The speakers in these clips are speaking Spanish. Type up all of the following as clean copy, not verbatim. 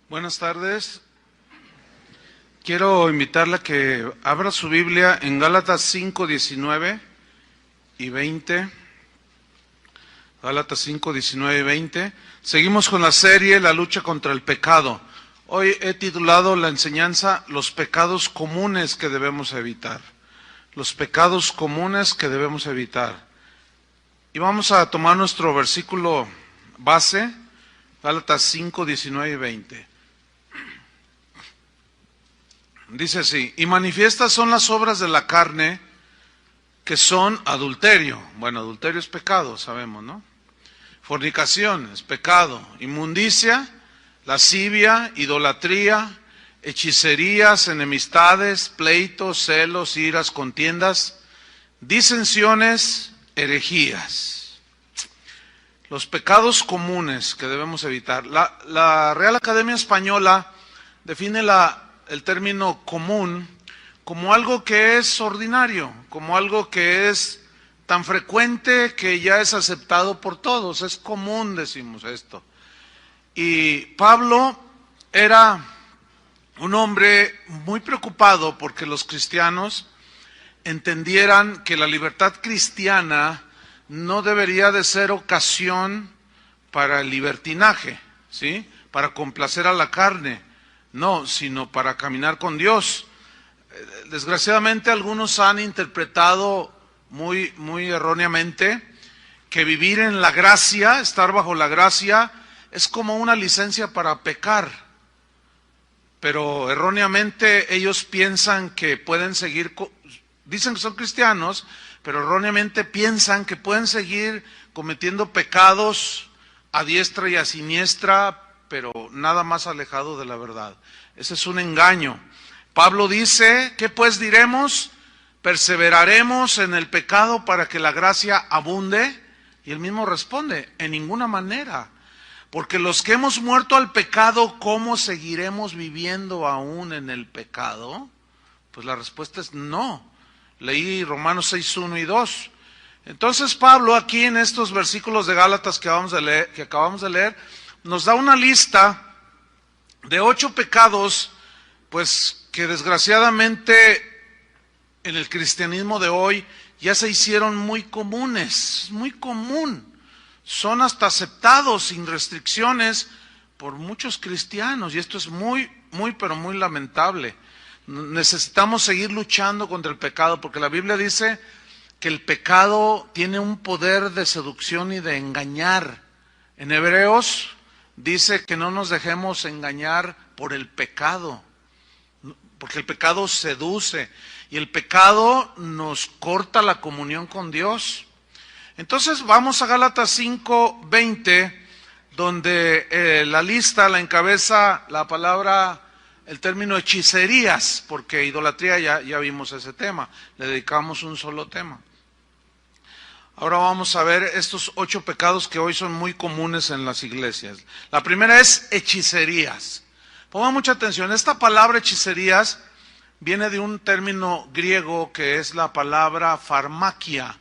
Buenas tardes. Quiero invitarla a que abra su Biblia en Gálatas 5, 19 y 20. Gálatas 5, 19 y 20. Seguimos con la serie La lucha contra el pecado. Hoy he titulado la enseñanza Los pecados comunes que debemos evitar. Los pecados comunes que debemos evitar. Y vamos a tomar nuestro versículo base, Gálatas 5, 19 y 20. Dice así: y manifiestas son las obras de la carne, que son adulterio. Bueno, adulterio es pecado, sabemos, ¿no? Fornicación es pecado. Inmundicia, lascivia, idolatría, hechicerías, enemistades, pleitos, celos, iras, contiendas, disensiones, herejías. Los pecados comunes que debemos evitar. La Real Academia Española define el término común como algo que es ordinario, como algo que es tan frecuente que ya es aceptado por todos. Es común, decimos esto. Y Pablo era un hombre muy preocupado porque los cristianos entendieran que la libertad cristiana no debería de ser ocasión para el libertinaje, ¿sí? Para complacer a la carne. No, sino para caminar con Dios. Desgraciadamente algunos han interpretado muy erróneamente que vivir en la gracia, estar bajo la gracia, es como una licencia para pecar. Pero erróneamente ellos piensan que pueden seguir, dicen que son cristianos, pero erróneamente piensan que pueden seguir cometiendo pecados a diestra y a siniestra, pero nada más alejado de la verdad. Ese es un engaño. Pablo dice: ¿qué pues diremos? ¿Perseveraremos en el pecado para que la gracia abunde? Y él mismo responde: en ninguna manera. Porque los que hemos muerto al pecado, ¿cómo seguiremos viviendo aún en el pecado? Pues la respuesta es no. Leí Romanos 6, 1 y 2. Entonces Pablo aquí en estos versículos de Gálatas que acabamos de leer, nos da una lista de 8 pecados, pues que desgraciadamente en el cristianismo de hoy ya se hicieron muy comunes, muy común. Son hasta aceptados sin restricciones por muchos cristianos, y esto es muy lamentable. Necesitamos seguir luchando contra el pecado, porque la Biblia dice que el pecado tiene un poder de seducción y de engañar. En Hebreos dice que no nos dejemos engañar por el pecado, porque el pecado seduce y el pecado nos corta la comunión con Dios. Entonces vamos a Gálatas 5, 20, donde la lista la encabeza la palabra, el término hechicerías, porque idolatría ya vimos ese tema, le dedicamos un solo tema. Ahora vamos a ver estos 8 pecados que hoy son muy comunes en las iglesias. La primera es hechicerías. Pongan mucha atención, esta palabra hechicerías viene de un término griego que es la palabra farmakia,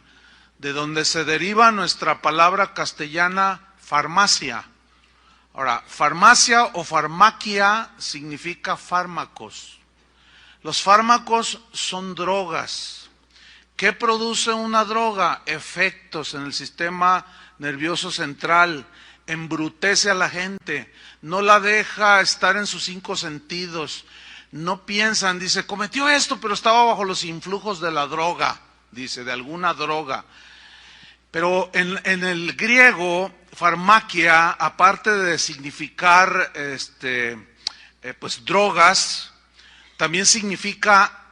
de donde se deriva nuestra palabra castellana farmacia. Ahora, farmacia o farmaquia significa fármacos. Los fármacos son drogas. ¿Qué produce una droga? Efectos en el sistema nervioso central, embrutece a la gente, no la deja estar en sus 5 sentidos, no piensan, dice, cometió esto, pero estaba bajo los influjos de la droga, dice, de alguna droga. Pero en el griego, farmaquia, aparte de significar pues drogas, también significa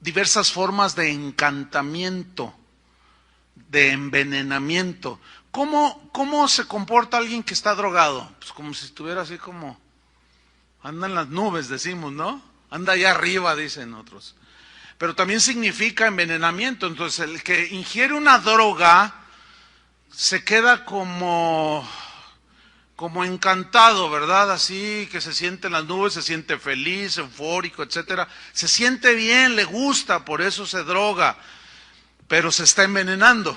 diversas formas de encantamiento, de envenenamiento. ¿Cómo se comporta alguien que está drogado? Pues como si estuviera así como, anda en las nubes, decimos, ¿no? Anda allá arriba, dicen otros. Pero también significa envenenamiento. Entonces el que ingiere una droga se queda como encantado, ¿verdad? Así que se siente en las nubes, se siente feliz, eufórico, etcétera. Se siente bien, le gusta, por eso se droga, pero se está envenenando,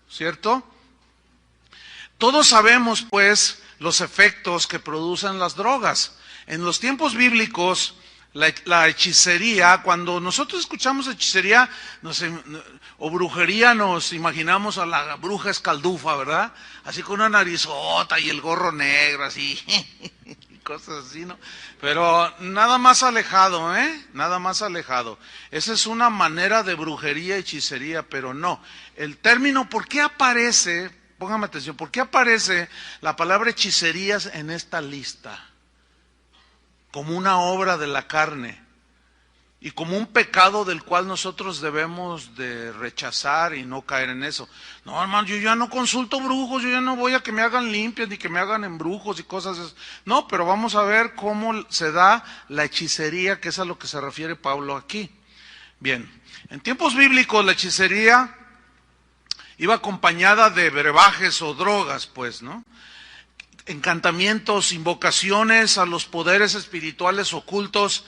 ¿cierto? Todos sabemos, pues, los efectos que producen las drogas. En los tiempos bíblicos, la hechicería, cuando nosotros escuchamos hechicería o brujería, nos imaginamos a la bruja escaldufa, ¿verdad? Así con una narizota y el gorro negro, así, y cosas así, ¿no? Pero nada más alejado, nada más alejado. Esa es una manera de brujería, hechicería, pero no. El término, ¿por qué aparece? Póngame atención, ¿por qué aparece la palabra hechicerías en esta lista? Como una obra de la carne y como un pecado del cual nosotros debemos de rechazar y no caer en eso. No, hermano, yo ya no consulto brujos, yo ya no voy a que me hagan limpias ni que me hagan embrujos y cosas así. No, pero vamos a ver cómo se da la hechicería, que es a lo que se refiere Pablo aquí. Bien, en tiempos bíblicos la hechicería iba acompañada de brebajes o drogas, pues, ¿no? Encantamientos, invocaciones a los poderes espirituales ocultos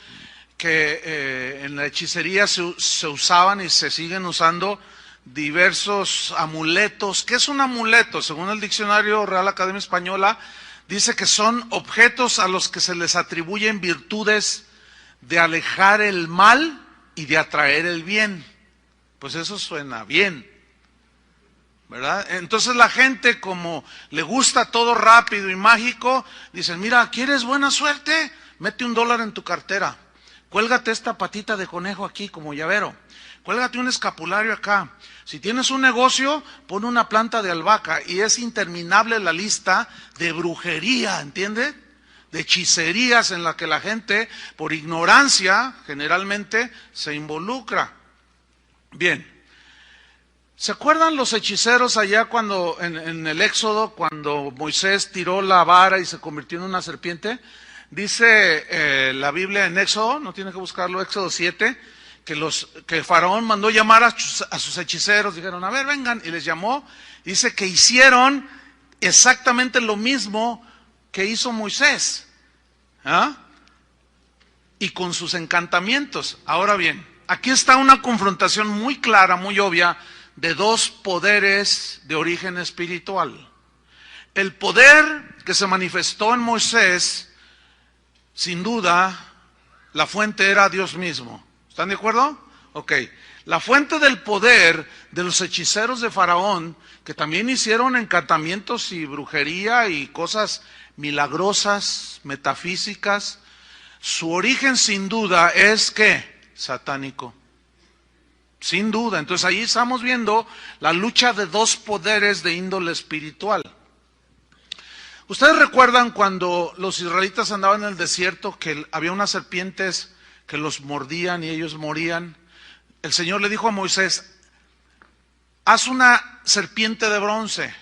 que en la hechicería se usaban y se siguen usando diversos amuletos. ¿Qué es un amuleto? Según el Diccionario Real Academia Española, dice que son objetos a los que se les atribuyen virtudes de alejar el mal y de atraer el bien. Pues eso suena bien, ¿verdad? Entonces la gente, como le gusta todo rápido y mágico, dicen, mira, ¿quieres buena suerte? Mete $1 en tu cartera, cuélgate esta patita de conejo aquí como llavero, cuélgate un escapulario acá. Si tienes un negocio, pon una planta de albahaca, y es interminable la lista de brujería, ¿entiende? De hechicerías en la que la gente, por ignorancia, generalmente se involucra. Bien. ¿Se acuerdan los hechiceros allá cuando, en el Éxodo, cuando Moisés tiró la vara y se convirtió en una serpiente? Dice la Biblia en Éxodo, no tiene que buscarlo, Éxodo 7, que Faraón mandó llamar a sus hechiceros, dijeron, a ver, vengan, y les llamó. Dice que hicieron exactamente lo mismo que hizo Moisés, ¿ah? Y con sus encantamientos. Ahora bien, aquí está una confrontación muy clara, muy obvia, de dos poderes de origen espiritual. El poder que se manifestó en Moisés, sin duda, la fuente era Dios mismo. ¿Están de acuerdo? Ok. La fuente del poder de los hechiceros de Faraón, que también hicieron encantamientos y brujería y cosas milagrosas, metafísicas, su origen sin duda es ¿qué? Satánico. Sin duda. Entonces ahí estamos viendo la lucha de dos poderes de índole espiritual. Ustedes recuerdan cuando los israelitas andaban en el desierto que había unas serpientes que los mordían y ellos morían. El Señor le dijo a Moisés, haz una serpiente de bronce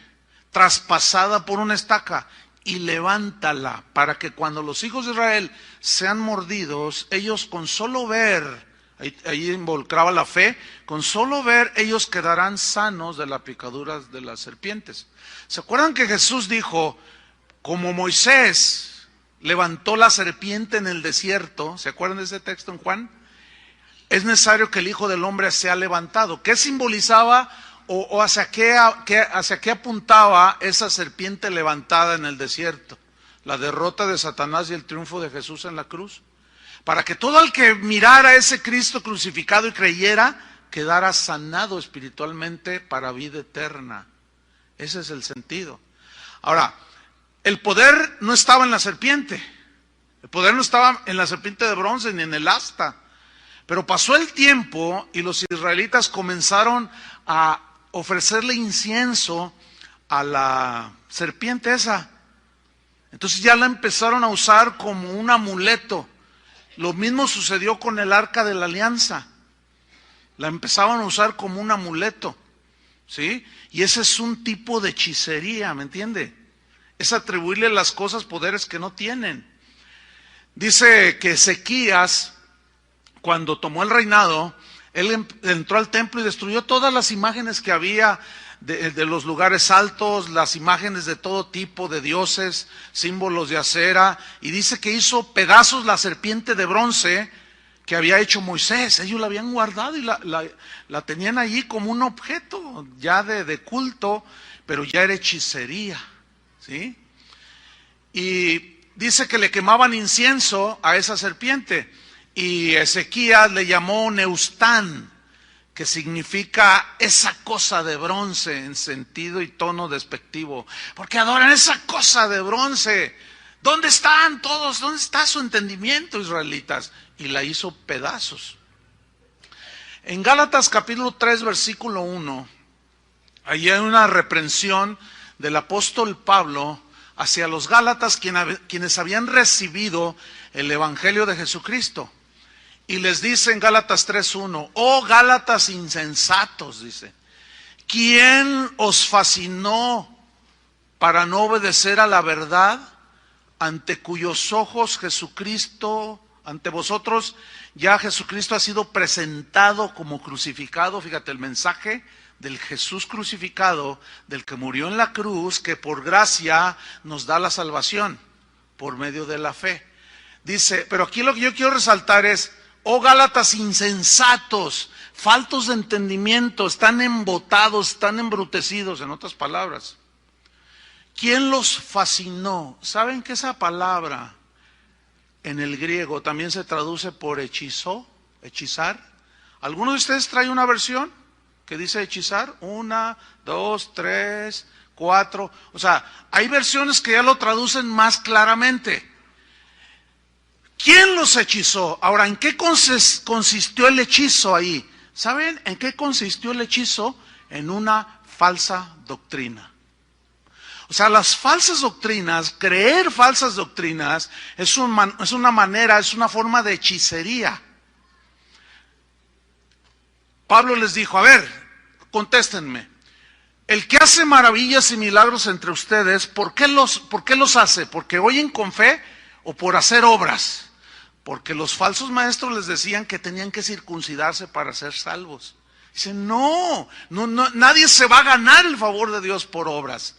traspasada por una estaca y levántala para que cuando los hijos de Israel sean mordidos, ellos con solo ver, ahí involucraba la fe, con solo ver ellos quedarán sanos de la picadura de las serpientes. ¿Se acuerdan que Jesús dijo, como Moisés levantó la serpiente en el desierto? ¿Se acuerdan de ese texto en Juan? Es necesario que el Hijo del Hombre sea levantado. ¿Qué simbolizaba o hacia qué apuntaba esa serpiente levantada en el desierto? La derrota de Satanás y el triunfo de Jesús en la cruz. Para que todo el que mirara a ese Cristo crucificado y creyera, quedara sanado espiritualmente para vida eterna. Ese es el sentido. Ahora, el poder no estaba en la serpiente. El poder no estaba en la serpiente de bronce ni en el asta. Pero pasó el tiempo y los israelitas comenzaron a ofrecerle incienso a la serpiente esa. Entonces ya la empezaron a usar como un amuleto. Lo mismo sucedió con el Arca de la Alianza. La empezaban a usar como un amuleto, ¿sí? Y ese es un tipo de hechicería, ¿me entiende? Es atribuirle las cosas poderes que no tienen. Dice que Ezequías, cuando tomó el reinado, él entró al templo y destruyó todas las imágenes que había de los lugares altos, las imágenes de todo tipo de dioses, símbolos de acera, y dice que hizo pedazos la serpiente de bronce que había hecho Moisés. Ellos la habían guardado y la tenían allí como un objeto ya de culto, pero ya era hechicería, ¿sí? y dice que le quemaban incienso a esa serpiente, y Ezequías le llamó Neustán, que significa esa cosa de bronce en sentido y tono despectivo, porque adoran esa cosa de bronce. ¿Dónde están todos? ¿Dónde está su entendimiento, israelitas? Y la hizo pedazos. En Gálatas capítulo 3, versículo 1, ahí hay una reprensión del apóstol Pablo hacia los Gálatas, quienes habían recibido el evangelio de Jesucristo. Y les dice en Gálatas 3:1, oh Gálatas insensatos, dice, ¿quién os fascinó para no obedecer a la verdad, ante cuyos ojos Jesucristo, ante vosotros ya Jesucristo ha sido presentado como crucificado? Fíjate el mensaje del Jesús crucificado, del que murió en la cruz, que por gracia nos da la salvación por medio de la fe. Dice, pero aquí lo que yo quiero resaltar es, oh Gálatas insensatos, faltos de entendimiento, están embotados, están embrutecidos, en otras palabras. ¿Quién los fascinó? ¿Saben que esa palabra en el griego también se traduce por hechizó, hechizar? ¿Alguno de ustedes trae una versión que dice hechizar? 1, 2, 3, 4. O sea, hay versiones que ya lo traducen más claramente. ¿Quién los hechizó? Ahora, ¿en qué consistió el hechizo ahí? ¿Saben en qué consistió el hechizo? En una falsa doctrina. O sea, las falsas doctrinas, creer falsas doctrinas, es una manera, es una forma de hechicería. Pablo les dijo, a ver, contéstenme, el que hace maravillas y milagros entre ustedes, ¿por qué los hace? ¿Porque oyen con fe o por hacer obras? Porque los falsos maestros les decían que tenían que circuncidarse para ser salvos. Dicen, no, nadie se va a ganar el favor de Dios por obras.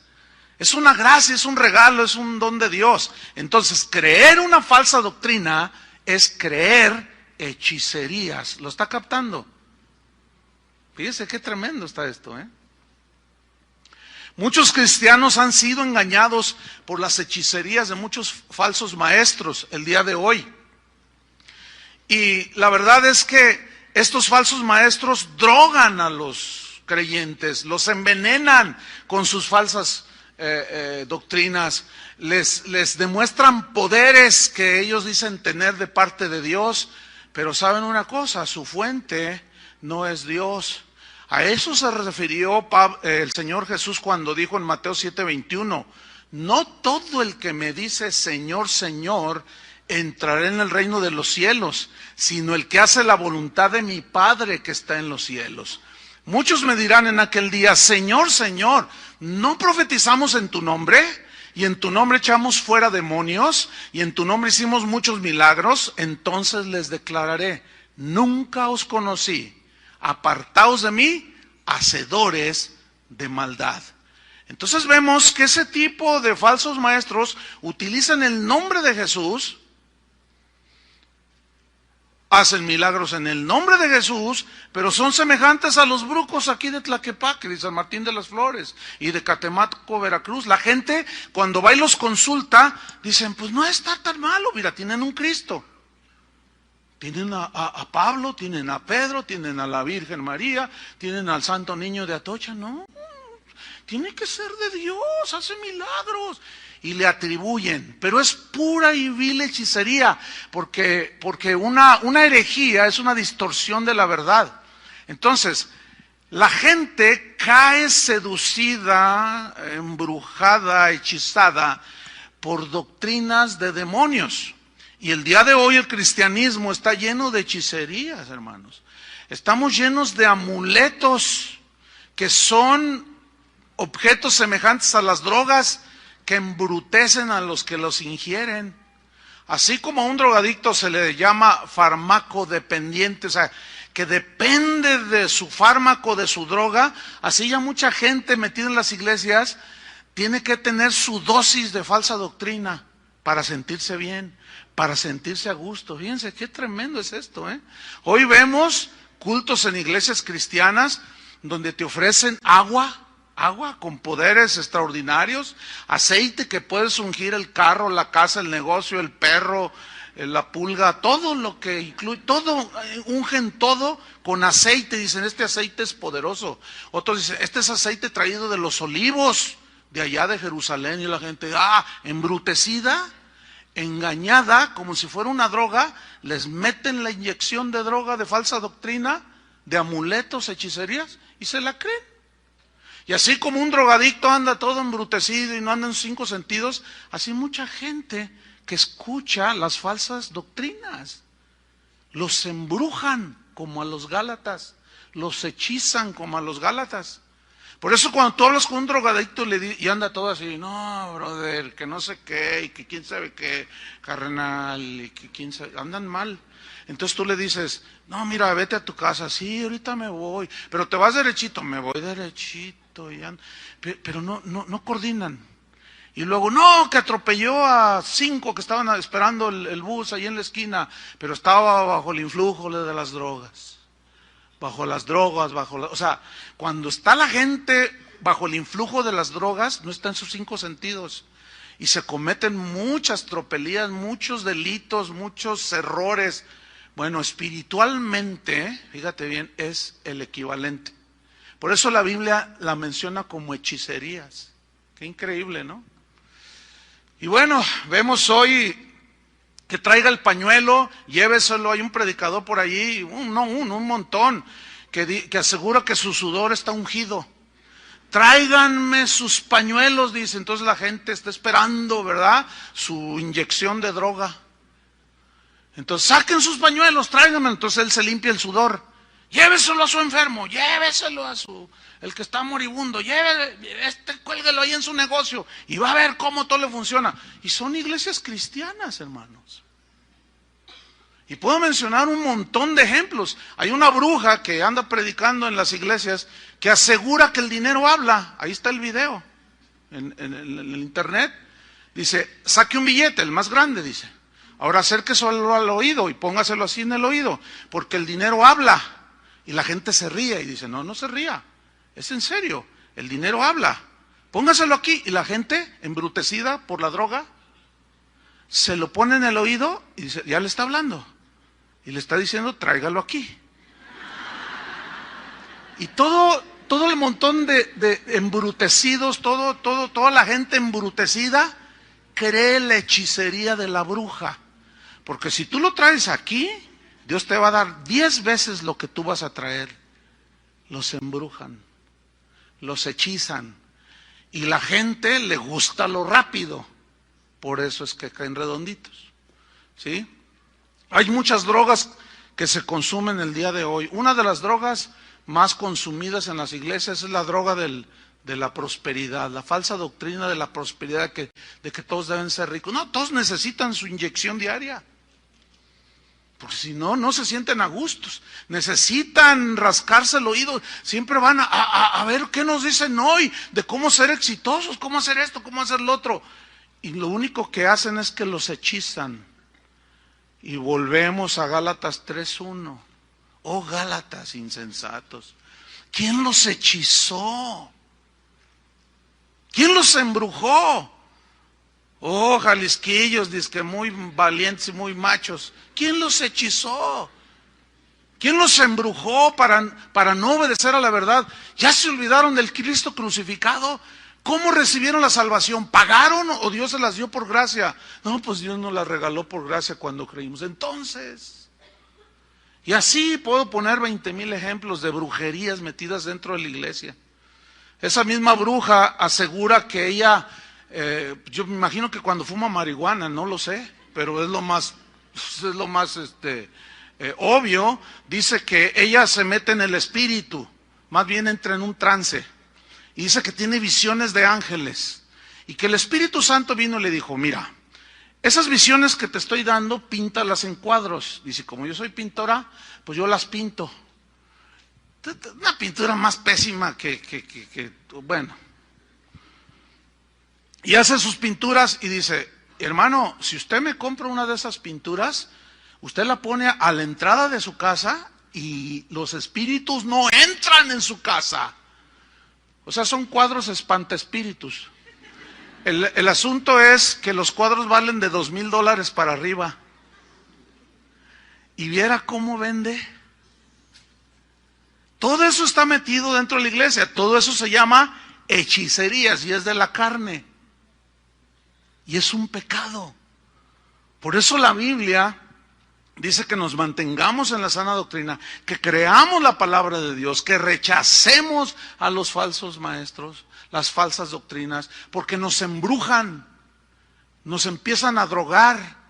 Es una gracia, es un regalo, es un don de Dios. Entonces, creer una falsa doctrina es creer hechicerías. ¿Lo está captando? Fíjese qué tremendo está esto, ¿eh? Muchos cristianos han sido engañados por las hechicerías de muchos falsos maestros el día de hoy. Y la verdad es que estos falsos maestros drogan a los creyentes, los envenenan con sus falsas doctrinas, les demuestran poderes que ellos dicen tener de parte de Dios, pero saben una cosa, su fuente no es Dios. A eso se refirió el Señor Jesús cuando dijo en Mateo 7:21, no todo el que me dice Señor, Señor, entraré en el reino de los cielos, sino el que hace la voluntad de mi Padre que está en los cielos. Muchos me dirán en aquel día, Señor, Señor, ¿no profetizamos en tu nombre? Y en tu nombre echamos fuera demonios, y en tu nombre hicimos muchos milagros. Entonces les declararé, nunca os conocí, apartaos de mí, hacedores de maldad. Entonces vemos que ese tipo de falsos maestros utilizan el nombre de Jesús, hacen milagros en el nombre de Jesús, pero son semejantes a los brucos aquí de Tlaquepaque, de San Martín de las Flores y de Catemaco, Veracruz. La gente cuando va y los consulta, dicen, pues no está tan malo, mira, tienen un Cristo. Tienen a Pablo, tienen a Pedro, tienen a la Virgen María, tienen al Santo Niño de Atocha. No, tiene que ser de Dios, hace milagros. Y le atribuyen, pero es pura y vil hechicería, porque una herejía es una distorsión de la verdad. Entonces, la gente cae seducida, embrujada, hechizada por doctrinas de demonios. Y el día de hoy el cristianismo está lleno de hechicerías, hermanos. Estamos llenos de amuletos que son objetos semejantes a las drogas que embrutecen a los que los ingieren. Así como a un drogadicto se le llama farmacodependiente, o sea, que depende de su fármaco, de su droga, así ya mucha gente metida en las iglesias tiene que tener su dosis de falsa doctrina para sentirse bien, para sentirse a gusto. Fíjense qué tremendo es esto, ¿eh? Hoy vemos cultos en iglesias cristianas donde te ofrecen agua agua con poderes extraordinarios, aceite que puedes ungir el carro, la casa, el negocio, el perro, la pulga, todo lo que incluye, todo, ungen todo con aceite. Dicen, este aceite es poderoso. Otros dicen, este es aceite traído de los olivos de allá de Jerusalén. Y la gente, embrutecida, engañada, como si fuera una droga, les meten la inyección de droga, de falsa doctrina, de amuletos, hechicerías, y se la creen. Y así como un drogadicto anda todo embrutecido y no anda en sus 5 sentidos, así mucha gente que escucha las falsas doctrinas. Los embrujan como a los Gálatas, los hechizan como a los Gálatas. Por eso cuando tú hablas con un drogadicto y anda todo así, no, brother, que no sé qué, y que quién sabe qué, carnal, y que quién sabe, andan mal. Entonces tú le dices, no, mira, vete a tu casa, sí, ahorita me voy, pero te vas derechito, me voy derechito, pero no coordinan. Y luego, no, que atropelló a 5 que estaban esperando el bus ahí en la esquina, pero estaba bajo el influjo de las drogas. Bajo las drogas, o sea, cuando está la gente bajo el influjo de las drogas, no está en sus 5 sentidos. Y se cometen muchas tropelías, muchos delitos, muchos errores. Bueno, espiritualmente, fíjate bien, es el equivalente. Por eso la Biblia la menciona como hechicerías. Qué increíble, ¿no? Y bueno, vemos hoy que traiga el pañuelo, lléveselo, hay un predicador por allí, un montón, que asegura que su sudor está ungido. Tráiganme sus pañuelos, dice. Entonces la gente está esperando, ¿verdad?, su inyección de droga. Entonces saquen sus pañuelos, tráiganme. Entonces él se limpia el sudor. Lléveselo a su enfermo, lléveselo a el que está moribundo, cuélguelo ahí en su negocio y va a ver cómo todo le funciona. Y son iglesias cristianas, hermanos. Y puedo mencionar un montón de ejemplos. Hay una bruja que anda predicando en las iglesias que asegura que el dinero habla. Ahí está el video en el internet. Dice, saque un billete, el más grande, dice. Ahora acérqueselo al oído y póngaselo así en el oído, porque el dinero habla. Y la gente se ríe y dice, no se ría, es en serio, el dinero habla. Póngaselo aquí. Y la gente, embrutecida por la droga, se lo pone en el oído y dice, ya le está hablando. Y le está diciendo, tráigalo aquí. Y todo el montón de embrutecidos, toda la gente embrutecida cree la hechicería de la bruja. Porque si tú lo traes aquí, Dios te va a dar 10 veces lo que tú vas a traer. Los embrujan, los hechizan. Y la gente le gusta lo rápido. Por eso es que caen redonditos. ¿Sí? Hay muchas drogas que se consumen el día de hoy. Una de las drogas más consumidas en las iglesias es la droga de la prosperidad, la falsa doctrina de la prosperidad, de que todos deben ser ricos. No, todos necesitan su inyección diaria. Porque si no, no se sienten a gustos. Necesitan rascarse el oído. Siempre van a ver qué nos dicen hoy de cómo ser exitosos, cómo hacer esto, cómo hacer lo otro. Y lo único que hacen es que los hechizan. Y volvemos a Gálatas 3:1. Oh, Gálatas insensatos. ¿Quién los hechizó? ¿Quién los embrujó? Oh, jalisquillos, dizque muy valientes y muy machos. ¿Quién los hechizó? ¿Quién los embrujó para no obedecer a la verdad? ¿Ya se olvidaron del Cristo crucificado? ¿Cómo recibieron la salvación? ¿Pagaron o Dios se las dio por gracia? No, pues Dios nos las regaló por gracia cuando creímos. Entonces, y así puedo poner 20,000 ejemplos de brujerías metidas dentro de la iglesia. Esa misma bruja asegura que ella, yo me imagino que cuando fuma marihuana, no lo sé, pero es lo más obvio, dice que ella se mete en el espíritu, más bien entra en un trance, y dice que tiene visiones de ángeles, y que el Espíritu Santo vino y le dijo, mira, esas visiones que te estoy dando, píntalas en cuadros. Dice, como yo soy pintora, pues yo las pinto. Una pintura más pésima que bueno. Y hace sus pinturas y dice, hermano, si usted me compra una de esas pinturas, usted la pone a la entrada de su casa y los espíritus no entran en su casa. O sea, son cuadros espantaespíritus. El asunto es que los cuadros valen de $2,000 para arriba. Y viera cómo vende. Todo eso está metido dentro de la iglesia. Todo eso se llama hechicerías y es de la carne. Y es un pecado. Por eso la Biblia dice que nos mantengamos en la sana doctrina, que creamos la palabra de Dios, que rechacemos a los falsos maestros, las falsas doctrinas, porque nos embrujan, nos empiezan a drogar.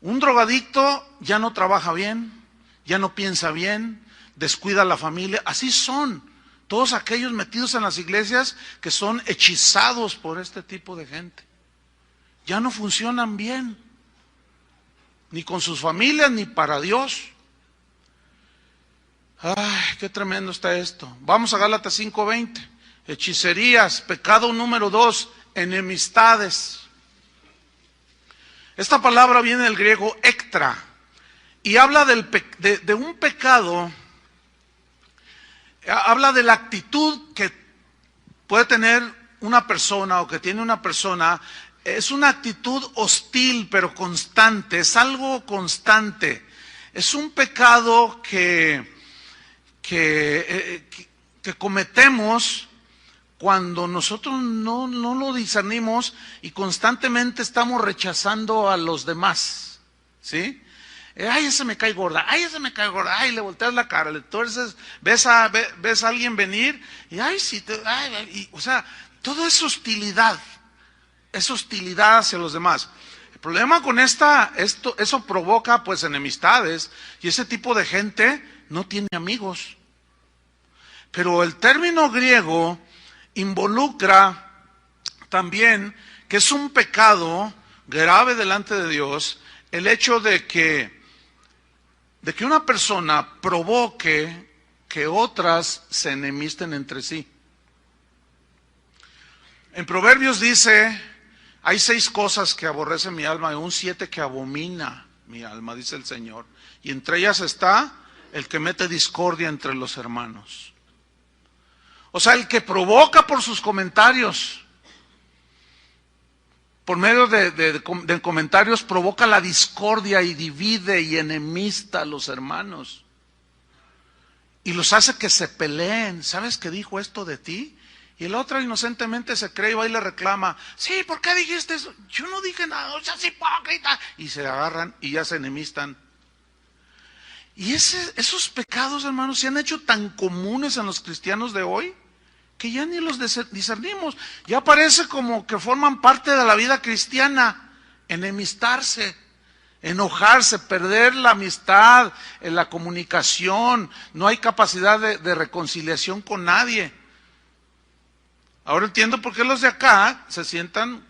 Un drogadicto ya no trabaja bien, ya no piensa bien, descuida a la familia. Así son todos aquellos metidos en las iglesias que son hechizados por este tipo de gente. Ya no funcionan bien, ni con sus familias, ni para Dios. Ay, qué tremendo está esto. Vamos a Gálatas 5:20. Hechicerías, pecado número 2, enemistades. Esta palabra viene del griego ektra y habla de un pecado, habla de la actitud que puede tener una persona o que tiene una persona. Es una actitud hostil pero constante, es algo constante. Es un pecado que cometemos cuando nosotros no lo discernimos y constantemente estamos rechazando a los demás, ¿sí? Ay, ese me cae gorda, ay, ese me cae gorda, ay, le volteas la cara, entonces ves a alguien venir y ay, sí, o sea, todo es hostilidad hacia los demás. El problema con eso provoca pues enemistades y ese tipo de gente no tiene amigos. Pero el término griego involucra también que es un pecado grave delante de Dios el hecho de que una persona provoque que otras se enemisten entre sí. En Proverbios dice, hay 6 cosas que aborrece mi alma y un 7 que abomina mi alma, dice el Señor. Y entre ellas está el que mete discordia entre los hermanos. O sea, el que provoca por sus comentarios, por medio de comentarios, provoca la discordia y divide y enemista a los hermanos. Y los hace que se peleen. ¿Sabes que dijo esto de ti? Y el otro inocentemente se cree y va y le reclama. Sí, ¿por qué dijiste eso? Yo no dije nada, o sea, es hipócrita. Y se agarran y ya se enemistan. Y esos pecados, hermanos, se han hecho tan comunes en los cristianos de hoy que ya ni los discernimos. Ya parece como que forman parte de la vida cristiana. Enemistarse, enojarse, perder la amistad, la comunicación. No hay capacidad de reconciliación con nadie. Ahora entiendo por qué los de acá se sientan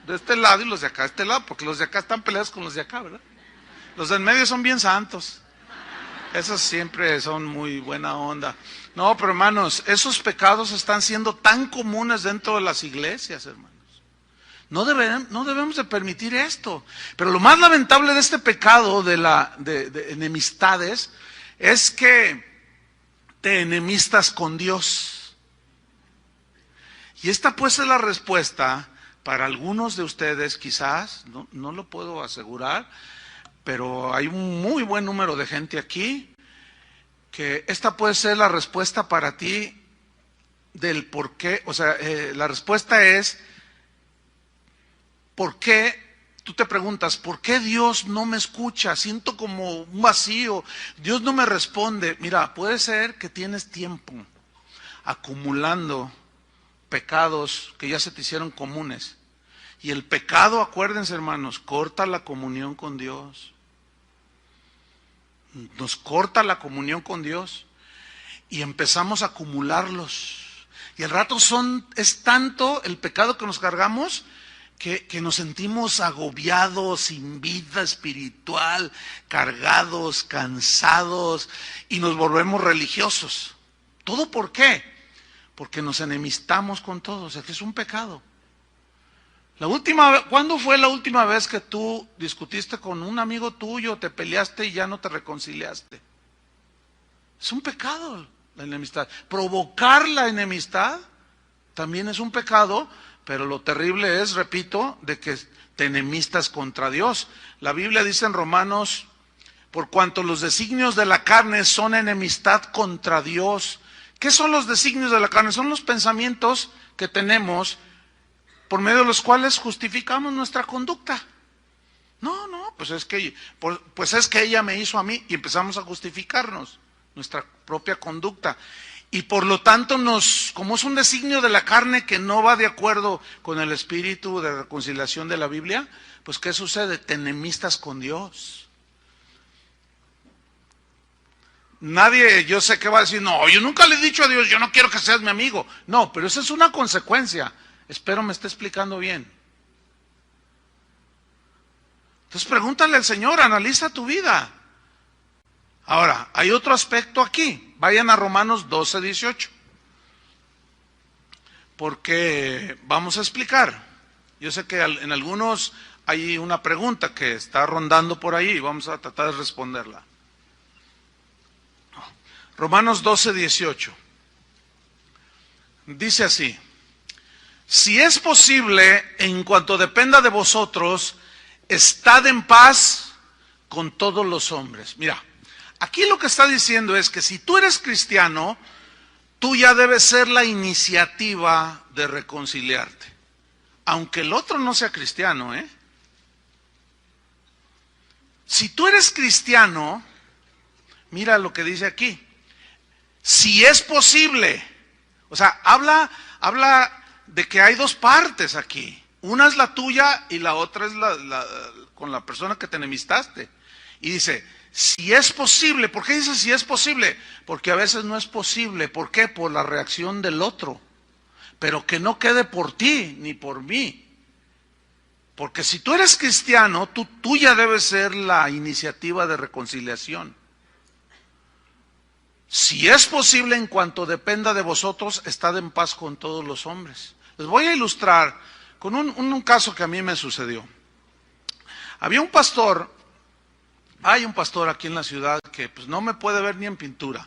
de este lado y los de acá de este lado, porque los de acá están peleados con los de acá, ¿verdad? Los del medio son bien santos. Esos siempre son muy buena onda. No, pero hermanos, esos pecados están siendo tan comunes dentro de las iglesias, hermanos. No debemos de permitir esto. Pero lo más lamentable de este pecado de enemistades es que te enemistas con Dios. Y esta pues es la respuesta para algunos de ustedes, quizás, no lo puedo asegurar, pero hay un muy buen número de gente aquí, que esta puede ser la respuesta para ti del por qué. O sea, la respuesta es, ¿por qué? Tú te preguntas, ¿por qué Dios no me escucha? Siento como un vacío, Dios no me responde. Mira, puede ser que tienes tiempo acumulando pecados que ya se te hicieron comunes. Y el pecado, acuérdense hermanos, corta la comunión con Dios. Nos corta la comunión con Dios y empezamos a acumularlos. Y al rato es tanto el pecado que nos cargamos que nos sentimos agobiados, sin vida espiritual, cargados, cansados y nos volvemos religiosos. ¿Todo por qué? Porque nos enemistamos con todos, es que es un pecado. ¿Cuándo fue la última vez que tú discutiste con un amigo tuyo, te peleaste y ya no te reconciliaste? Es un pecado. la enemistad. Provocar la enemistad también es un pecado, pero lo terrible es, repito, de que te enemistas contra Dios. La Biblia dice en Romanos, por cuanto los designios de la carne son enemistad contra Dios. ¿Qué son los designios de la carne? Son los pensamientos que tenemos por medio de los cuales justificamos nuestra conducta. No, pues es que ella me hizo a mí, y empezamos a justificarnos nuestra propia conducta. Y por lo tanto como es un designio de la carne que no va de acuerdo con el espíritu de reconciliación de la Biblia, pues ¿qué sucede? Te enemistas con Dios. Nadie, yo sé que va a decir, no, yo nunca le he dicho a Dios, yo no quiero que seas mi amigo. No, pero esa es una consecuencia. Espero me esté explicando bien. Entonces pregúntale al Señor, analiza tu vida. Ahora, hay otro aspecto aquí. Vayan a Romanos 12:18. Porque vamos a explicar. Yo sé que en algunos hay una pregunta que está rondando por ahí y vamos a tratar de responderla. Romanos 12:18. Dice así: si es posible, en cuanto dependa de vosotros, estad en paz con todos los hombres. Mira, aquí lo que está diciendo es que si tú eres cristiano, tú ya debes ser la iniciativa de reconciliarte. Aunque el otro no sea cristiano, ¿eh? Si tú eres cristiano, mira lo que dice aquí. Si es posible, o sea, habla de que hay dos partes aquí. Una es la tuya y la otra es con la persona que te enemistaste. Y dice, si es posible. ¿Por qué dice si es posible? Porque a veces no es posible. ¿Por qué? Por la reacción del otro. Pero que no quede por ti ni por mí. Porque si tú eres cristiano, tú ya debes ser la iniciativa de reconciliación. Si es posible, en cuanto dependa de vosotros, estad en paz con todos los hombres. Les voy a ilustrar con un caso que a mí me sucedió. Había un pastor, hay un pastor aquí en la ciudad que pues no me puede ver ni en pintura.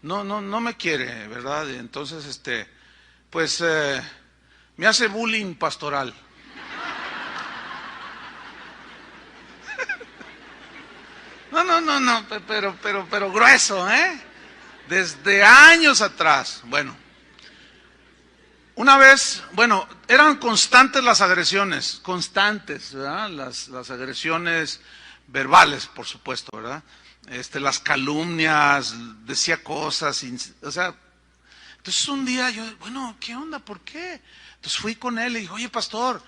No me quiere, ¿verdad? Entonces, me hace bullying pastoral. No, pero grueso, ¿eh? Desde años atrás. Bueno, una vez, eran constantes las agresiones, constantes, ¿verdad? Las agresiones verbales, por supuesto, ¿verdad? Las calumnias, decía cosas, o sea, entonces un día yo, ¿qué onda? ¿Por qué? Entonces fui con él y dije, oye, pastor,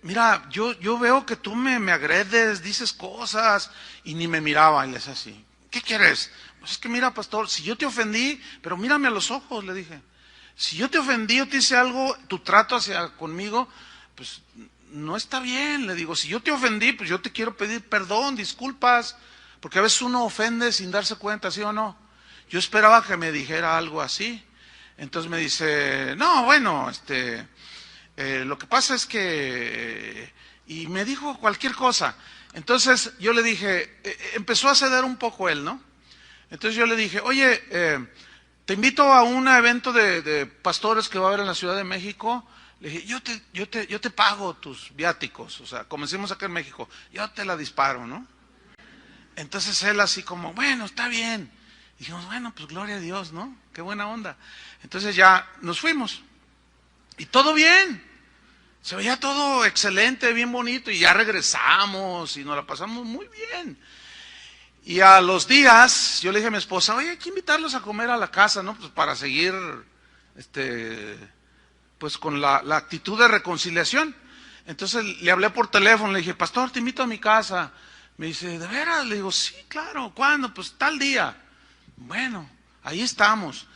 mira, yo veo que tú me agredes, dices cosas, y ni me miraba, y le decía así, ¿qué quieres? Pues es que mira, pastor, si yo te ofendí, pero mírame a los ojos, le dije, si yo te ofendí, yo te hice algo, tu trato conmigo, pues no está bien, le digo, si yo te ofendí, pues yo te quiero pedir perdón, disculpas, porque a veces uno ofende sin darse cuenta, ¿sí o no? Yo esperaba que me dijera algo así, entonces me dice, no, lo que pasa es que, y me dijo cualquier cosa. Entonces yo le dije, empezó a ceder un poco él, ¿no? Entonces yo le dije, oye, te invito a un evento de pastores que va a haber en la Ciudad de México. Le dije, yo te pago tus viáticos, o sea, como decimos acá en México, yo te la disparo, ¿no? Entonces él así como, bueno, está bien. Y dijimos, pues gloria a Dios, ¿no? Qué buena onda. Entonces ya nos fuimos. Y todo bien. Se veía todo excelente, bien bonito, y ya regresamos y nos la pasamos muy bien. Y a los días, yo le dije a mi esposa, oye, hay que invitarlos a comer a la casa, ¿no? Pues para seguir, pues con la actitud de reconciliación. Entonces le hablé por teléfono, le dije, pastor, te invito a mi casa. Me dice, ¿de veras? Le digo, sí, claro, ¿cuándo? Pues tal día. Bueno, ahí estamos.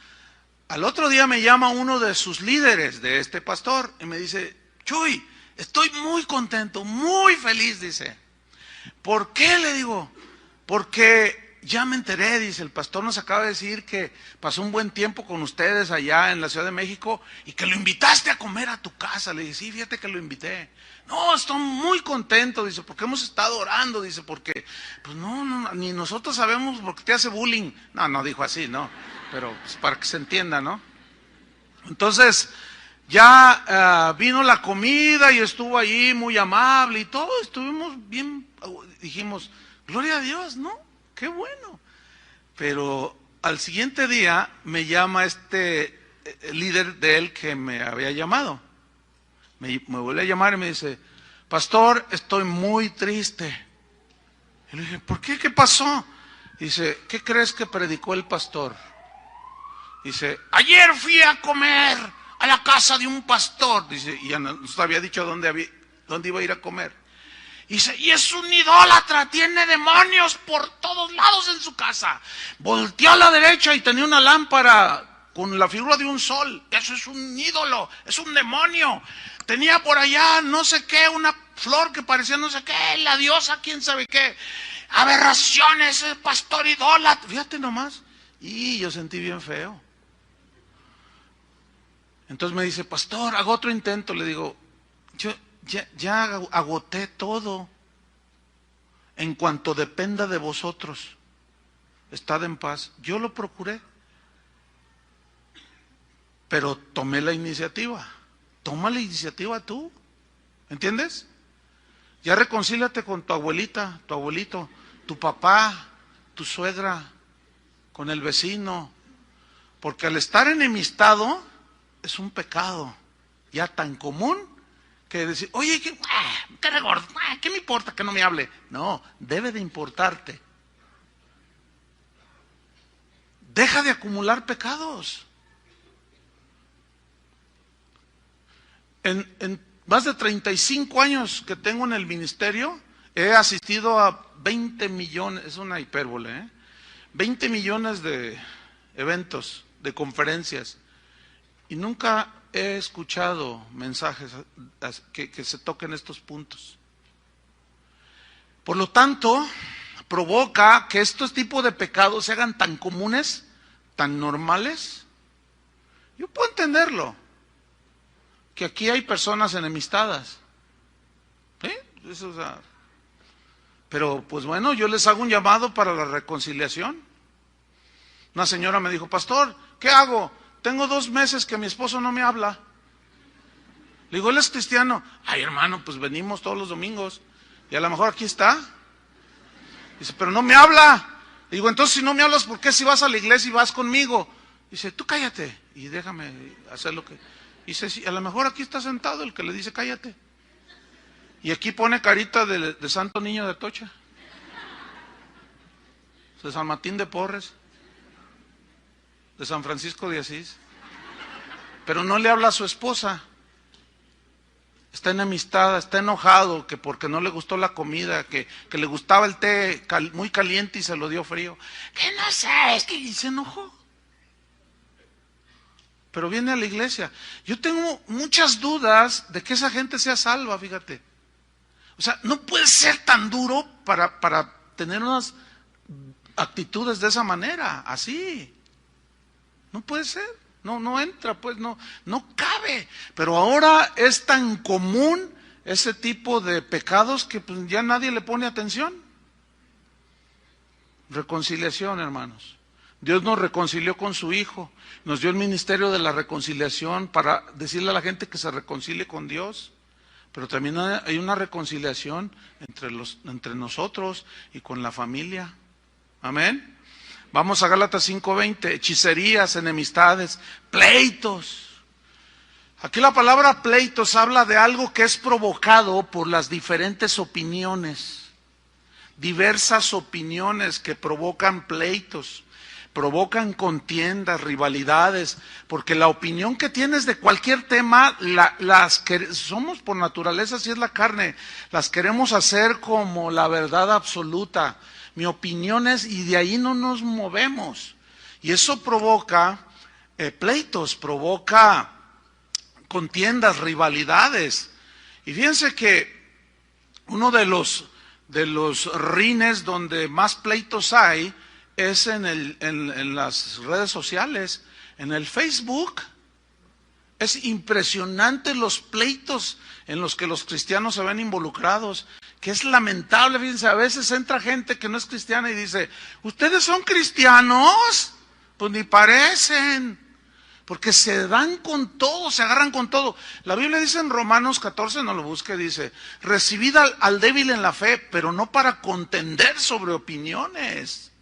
Al otro día me llama uno de sus líderes de este pastor y me dice, Chuy, estoy muy contento, muy feliz, dice. ¿Por qué? Le digo, porque ya me enteré, dice, el pastor nos acaba de decir que pasó un buen tiempo con ustedes allá en la Ciudad de México y que lo invitaste a comer a tu casa. Le dije, sí, fíjate que lo invité. No, estoy muy contento, dice, porque hemos estado orando, dice, porque, pues no, ni nosotros sabemos por qué te hace bullying. No dijo así, no, pero pues, para que se entienda, ¿no? Entonces, ya vino la comida y estuvo ahí muy amable y todo, estuvimos bien, dijimos, gloria a Dios, ¿no? Qué bueno. Pero al siguiente día me llama líder de él que me había llamado. Me vuelve a llamar y me dice, pastor, estoy muy triste. Y le dije, ¿por qué? ¿Qué pasó? Dice, ¿qué crees que predicó el pastor? Dice, ayer fui a comer a la casa de un pastor. Dice, y ya nos había dicho dónde iba a ir a comer. Dice, y es un idólatra, tiene demonios por todos lados en su casa. Volteó a la derecha y tenía una lámpara con la figura de un sol. Eso es un ídolo, es un demonio. Tenía por allá no sé qué, una flor que parecía no sé qué, la diosa, quién sabe qué. Aberraciones, el pastor idólatra. Fíjate nomás. Y yo sentí bien feo. Entonces me dice, pastor, hago otro intento. Le digo, yo ya agoté todo. En cuanto dependa de vosotros, estad en paz. Yo lo procuré, pero tomé la iniciativa. Toma la iniciativa tú, ¿entiendes? Ya reconcíliate con tu abuelita, tu abuelito, tu papá, tu suegra, con el vecino, porque al estar enemistado es un pecado ya tan común que decir, oye, ¿qué regordo? ¿Qué me importa que no me hable? No, debe de importarte. Deja de acumular pecados. En más de 35 años que tengo en el ministerio, he asistido a 20 millones, es una hipérbole, 20 millones de eventos, de conferencias, y nunca he escuchado mensajes que se toquen estos puntos. Por lo tanto, provoca que estos tipos de pecados se hagan tan comunes, tan normales. Yo puedo entenderlo, que aquí hay personas enemistadas, ¿sí? Eso, o sea, pero pues bueno, yo les hago un llamado para la reconciliación. Una señora me dijo, pastor, ¿qué hago? Tengo 2 meses que mi esposo no me habla. Le digo, ¿él es cristiano? Ay, hermano, pues venimos todos los domingos y a lo mejor aquí está. Dice, pero no me habla. Le digo, entonces si no me hablas, ¿por qué si vas a la iglesia y vas conmigo? Dice, tú cállate y déjame hacer lo que... Dice, sí, a lo mejor aquí está sentado el que le dice cállate. Y aquí pone carita de Santo Niño de Atocha, de San Martín de Porres, de San Francisco de Asís. Pero no le habla a su esposa. Está enemistada, está enojado, que porque no le gustó la comida, que le gustaba el té muy caliente y se lo dio frío. Que no sé, es que se enojó. Pero viene a la iglesia. Yo tengo muchas dudas de que esa gente sea salva, fíjate. O sea, no puede ser tan duro para tener unas actitudes de esa manera, así. No puede ser, no entra, pues no cabe. Pero ahora es tan común ese tipo de pecados que pues, ya nadie le pone atención. Reconciliación, hermanos. Dios nos reconcilió con su Hijo, nos dio el ministerio de la reconciliación para decirle a la gente que se reconcilie con Dios, pero también hay una reconciliación entre nosotros y con la familia. Amén. Vamos a Gálatas 5:20, hechicerías, enemistades, pleitos. Aquí la palabra pleitos habla de algo que es provocado por las diferentes opiniones, diversas opiniones que provocan pleitos. Provocan contiendas, rivalidades, porque la opinión que tienes de cualquier tema, las que somos por naturaleza, si es la carne, las queremos hacer como la verdad absoluta. Mi opinión es, y de ahí no nos movemos. Y eso provoca pleitos, provoca contiendas, rivalidades. Y fíjense que uno de los rines donde más pleitos hay, es en las redes sociales, en el Facebook. Es impresionante los pleitos en los que los cristianos se ven involucrados, que es lamentable. Fíjense, a veces entra gente que no es cristiana y dice, ¿ustedes son cristianos? Pues ni parecen, porque se dan con todo, se agarran con todo. La Biblia dice en Romanos 14, no lo busque, dice, recibid al débil en la fe, pero no para contender sobre opiniones.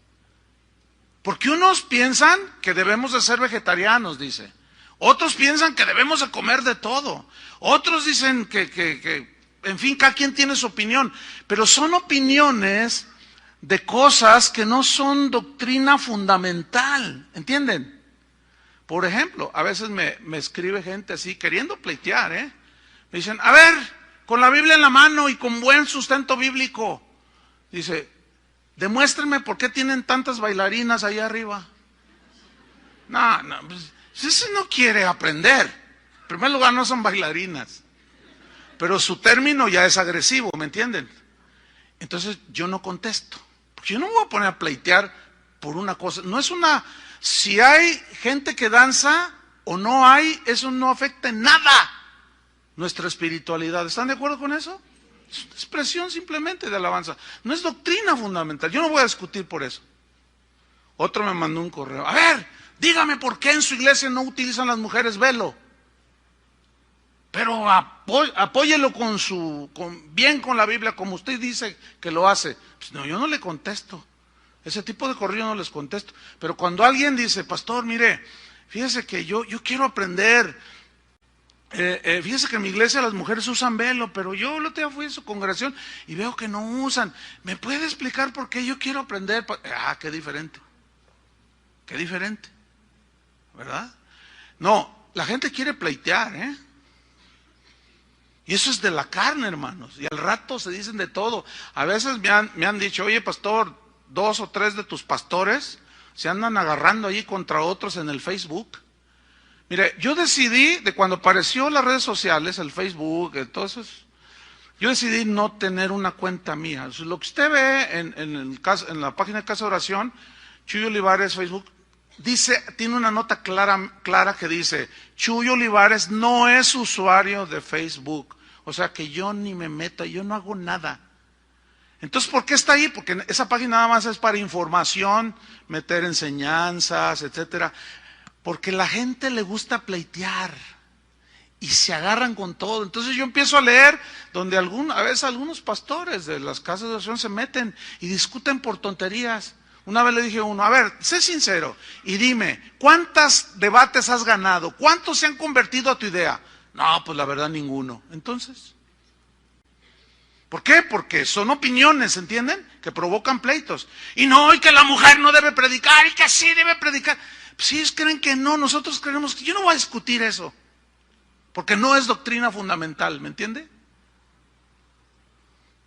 Porque unos piensan que debemos de ser vegetarianos, dice. Otros piensan que debemos de comer de todo. Otros dicen que, en fin, cada quien tiene su opinión. Pero son opiniones de cosas que no son doctrina fundamental. ¿Entienden? Por ejemplo, a veces me escribe gente así, queriendo pleitear, Me dicen, a ver, con la Biblia en la mano y con buen sustento bíblico. Dice, demuéstrenme por qué tienen tantas bailarinas ahí arriba. No, pues, ese no quiere aprender. En primer lugar, no son bailarinas. Pero su término ya es agresivo, ¿me entienden? Entonces yo no contesto. Porque yo no me voy a poner a pleitear por una cosa. No es una... Si hay gente que danza o no hay, eso no afecta en nada nuestra espiritualidad. ¿Están de acuerdo con eso? Es una expresión simplemente de alabanza. No es doctrina fundamental. Yo no voy a discutir por eso. Otro me mandó un correo. A ver, dígame por qué en su iglesia no utilizan las mujeres velo. Pero apóyelo bien con la Biblia, como usted dice que lo hace. Pues no, yo no le contesto. Ese tipo de correo no les contesto. Pero cuando alguien dice, pastor, mire, fíjese que yo quiero aprender. Fíjese que en mi iglesia las mujeres usan velo, pero yo el otro día fui a su congregación y veo que no usan. ¿Me puede explicar por qué yo quiero aprender? Qué diferente. Qué diferente. ¿Verdad? No, la gente quiere pleitear, Y eso es de la carne, hermanos. Y al rato se dicen de todo. A veces me han dicho, oye, pastor, 2 o 3 de tus pastores se andan agarrando allí contra otros en el Facebook. Mire, yo decidí, de cuando apareció las redes sociales, el Facebook, todo eso, yo decidí no tener una cuenta mía. Lo que usted ve en la página de Casa de Oración, Chuy Olivares, Facebook, tiene una nota clara que dice, Chuy Olivares no es usuario de Facebook. O sea que yo ni me meto, yo no hago nada. Entonces, ¿por qué está ahí? Porque esa página nada más es para información, meter enseñanzas, etcétera. Porque la gente le gusta pleitear y se agarran con todo. Entonces yo empiezo a leer donde a veces algunos pastores de las casas de oración se meten y discuten por tonterías. Una vez le dije a uno, a ver, sé sincero y dime, ¿cuántos debates has ganado? ¿Cuántos se han convertido a tu idea? No, pues la verdad ninguno. Entonces, ¿por qué? Porque son opiniones, ¿entienden? Que provocan pleitos. Y que la mujer no debe predicar y que sí debe predicar. Si ellos creen que no, nosotros creemos que yo no voy a discutir eso. Porque no es doctrina fundamental, ¿me entiende?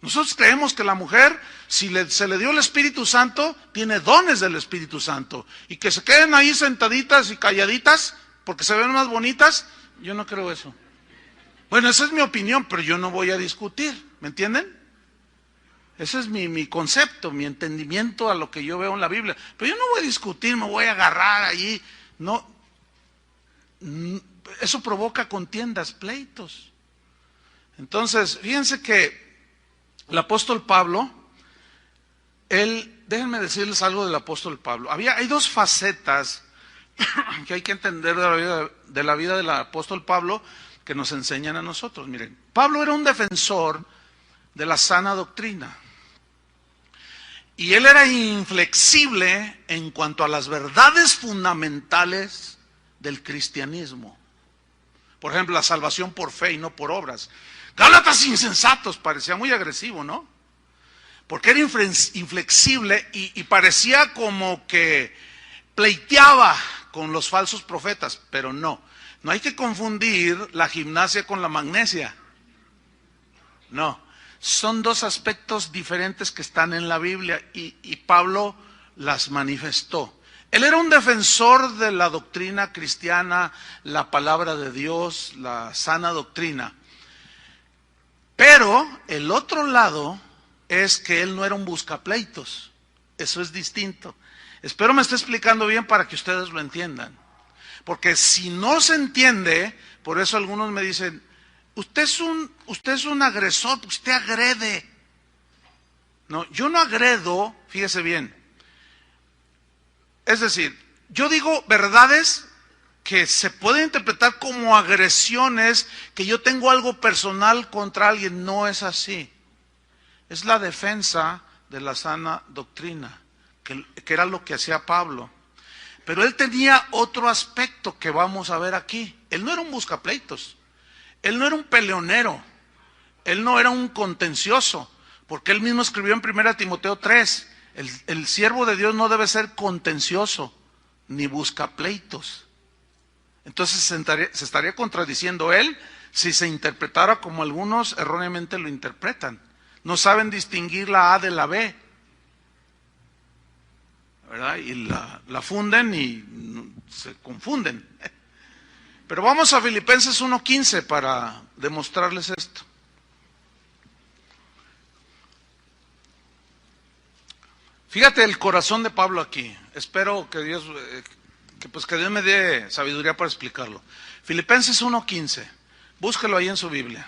Nosotros creemos que la mujer, si se le dio el Espíritu Santo, tiene dones del Espíritu Santo. Y que se queden ahí sentaditas y calladitas, porque se ven más bonitas, yo no creo eso. Bueno, esa es mi opinión, pero yo no voy a discutir, ¿me entienden? Ese es mi concepto, mi entendimiento a lo que yo veo en la Biblia. Pero yo no voy a discutir, me voy a agarrar allí. No, eso provoca contiendas, pleitos. Entonces, fíjense que el apóstol Pablo, déjenme decirles algo del apóstol Pablo. Hay 2 facetas que hay que entender de la vida del apóstol Pablo que nos enseñan a nosotros. Miren, Pablo era un defensor de la sana doctrina. Y él era inflexible en cuanto a las verdades fundamentales del cristianismo. Por ejemplo, la salvación por fe y no por obras. Gálatas insensatos, parecía muy agresivo, ¿no? Porque era inflexible y parecía como que pleiteaba con los falsos profetas, pero no. No hay que confundir la gimnasia con la magnesia. No. Son 2 aspectos diferentes que están en la Biblia y Pablo las manifestó. Él era un defensor de la doctrina cristiana, la palabra de Dios, la sana doctrina. Pero el otro lado es que él no era un buscapleitos. Eso es distinto. Espero me esté explicando bien para que ustedes lo entiendan. Porque si no se entiende, por eso algunos me dicen, usted es un agresor, usted agrede. No, yo no agredo, fíjese bien. Es decir, yo digo verdades que se pueden interpretar como agresiones, que yo tengo algo personal contra alguien. No es así. Es la defensa de la sana doctrina, que era lo que hacía Pablo. Pero él tenía otro aspecto que vamos a ver aquí. Él no era un buscapleitos, él no era un peleonero, él no era un contencioso, porque él mismo escribió en 1 Timoteo 3, el siervo de Dios no debe ser contencioso, ni buscapleitos. Entonces se estaría contradiciendo él si se interpretara como algunos erróneamente lo interpretan. No saben distinguir la A de la B, ¿verdad? Y la funden y se confunden. Pero vamos a Filipenses 1:15 para demostrarles esto. Fíjate el corazón de Pablo aquí. Espero que Dios me dé sabiduría para explicarlo. Filipenses 1:15. Búsquelo ahí en su Biblia.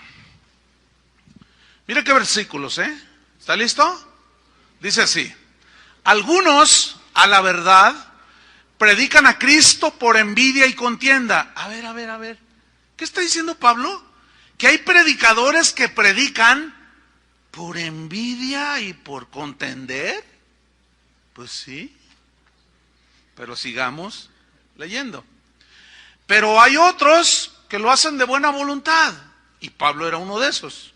Mira qué versículos, ¿eh? ¿Está listo? Dice así: algunos, a la verdad, predican a Cristo por envidia y contienda. A ver. ¿Qué está diciendo Pablo? Que hay predicadores que predican por envidia y por contender. Pues sí. Pero sigamos leyendo. Pero hay otros que lo hacen de buena voluntad. Y Pablo era uno de esos.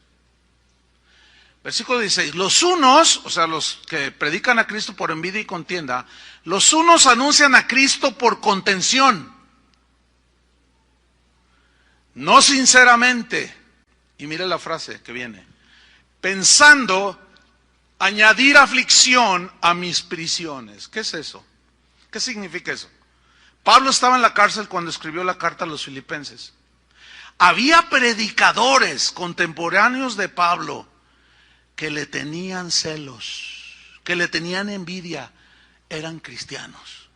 Versículo 16, los unos, o sea, los que predican a Cristo por envidia y contienda, los unos anuncian a Cristo por contención, no sinceramente, y mire la frase que viene, pensando añadir aflicción a mis prisiones. ¿Qué es eso? ¿Qué significa eso? Pablo estaba en la cárcel cuando escribió la carta a los filipenses. Había predicadores contemporáneos de Pablo que le tenían celos, que le tenían envidia, eran cristianos.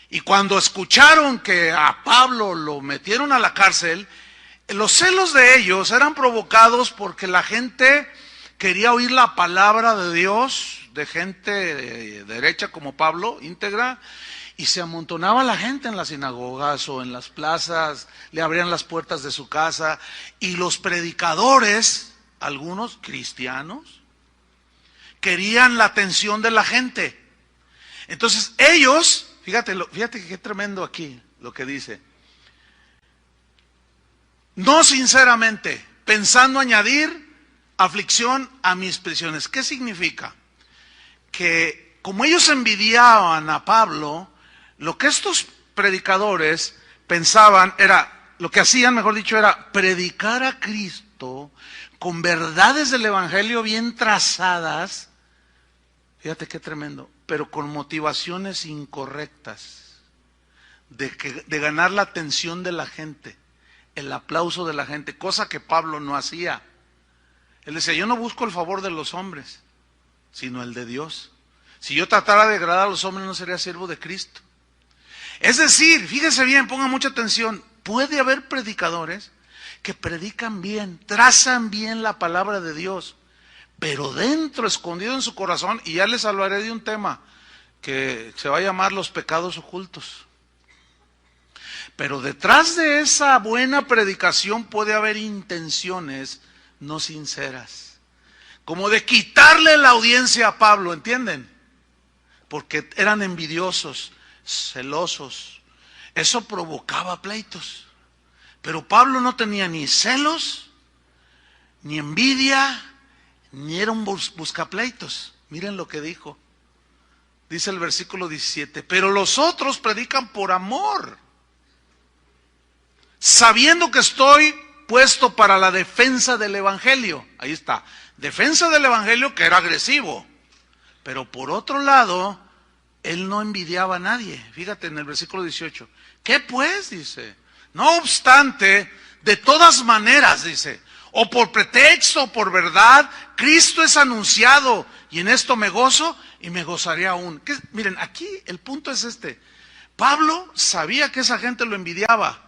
Y cuando escucharon que a Pablo lo metieron a la cárcel, los celos de ellos eran provocados porque la gente quería oír la palabra de Dios, de gente derecha como Pablo, íntegra, y se amontonaba la gente en las sinagogas o en las plazas, le abrían las puertas de su casa, y los predicadores, algunos cristianos, querían la atención de la gente. Entonces ellos, fíjate qué tremendo aquí lo que dice, no sinceramente, pensando añadir aflicción a mis prisiones. ¿Qué significa? Que como ellos envidiaban a Pablo, lo que estos predicadores pensaban era, lo que hacían, mejor dicho, era predicar a Cristo con verdades del Evangelio bien trazadas, fíjate qué tremendo, pero con motivaciones incorrectas, de ganar la atención de la gente, el aplauso de la gente, cosa que Pablo no hacía. Él decía, yo no busco el favor de los hombres, sino el de Dios. Si yo tratara de agradar a los hombres, no sería siervo de Cristo. Es decir, fíjese bien, ponga mucha atención, puede haber predicadores que predican bien, trazan bien la palabra de Dios, pero dentro, escondido en su corazón, y ya les hablaré de un tema que se va a llamar los pecados ocultos. Pero detrás de esa buena predicación puede haber intenciones no sinceras, como de quitarle la audiencia a Pablo, ¿entienden? Porque eran envidiosos, celosos. Eso provocaba pleitos. Pero Pablo no tenía ni celos, ni envidia, ni era un buscapleitos. Miren lo que dijo. Dice el versículo 17, pero los otros predican por amor, sabiendo que estoy puesto para la defensa del Evangelio. Ahí está, defensa del Evangelio, que era agresivo. Pero por otro lado, él no envidiaba a nadie. Fíjate en el versículo 18. ¿Qué pues? Dice. No obstante, de todas maneras, dice, o por pretexto, o por verdad, Cristo es anunciado, y en esto me gozo y me gozaré aún. Miren, aquí el punto es este. Pablo sabía que esa gente lo envidiaba,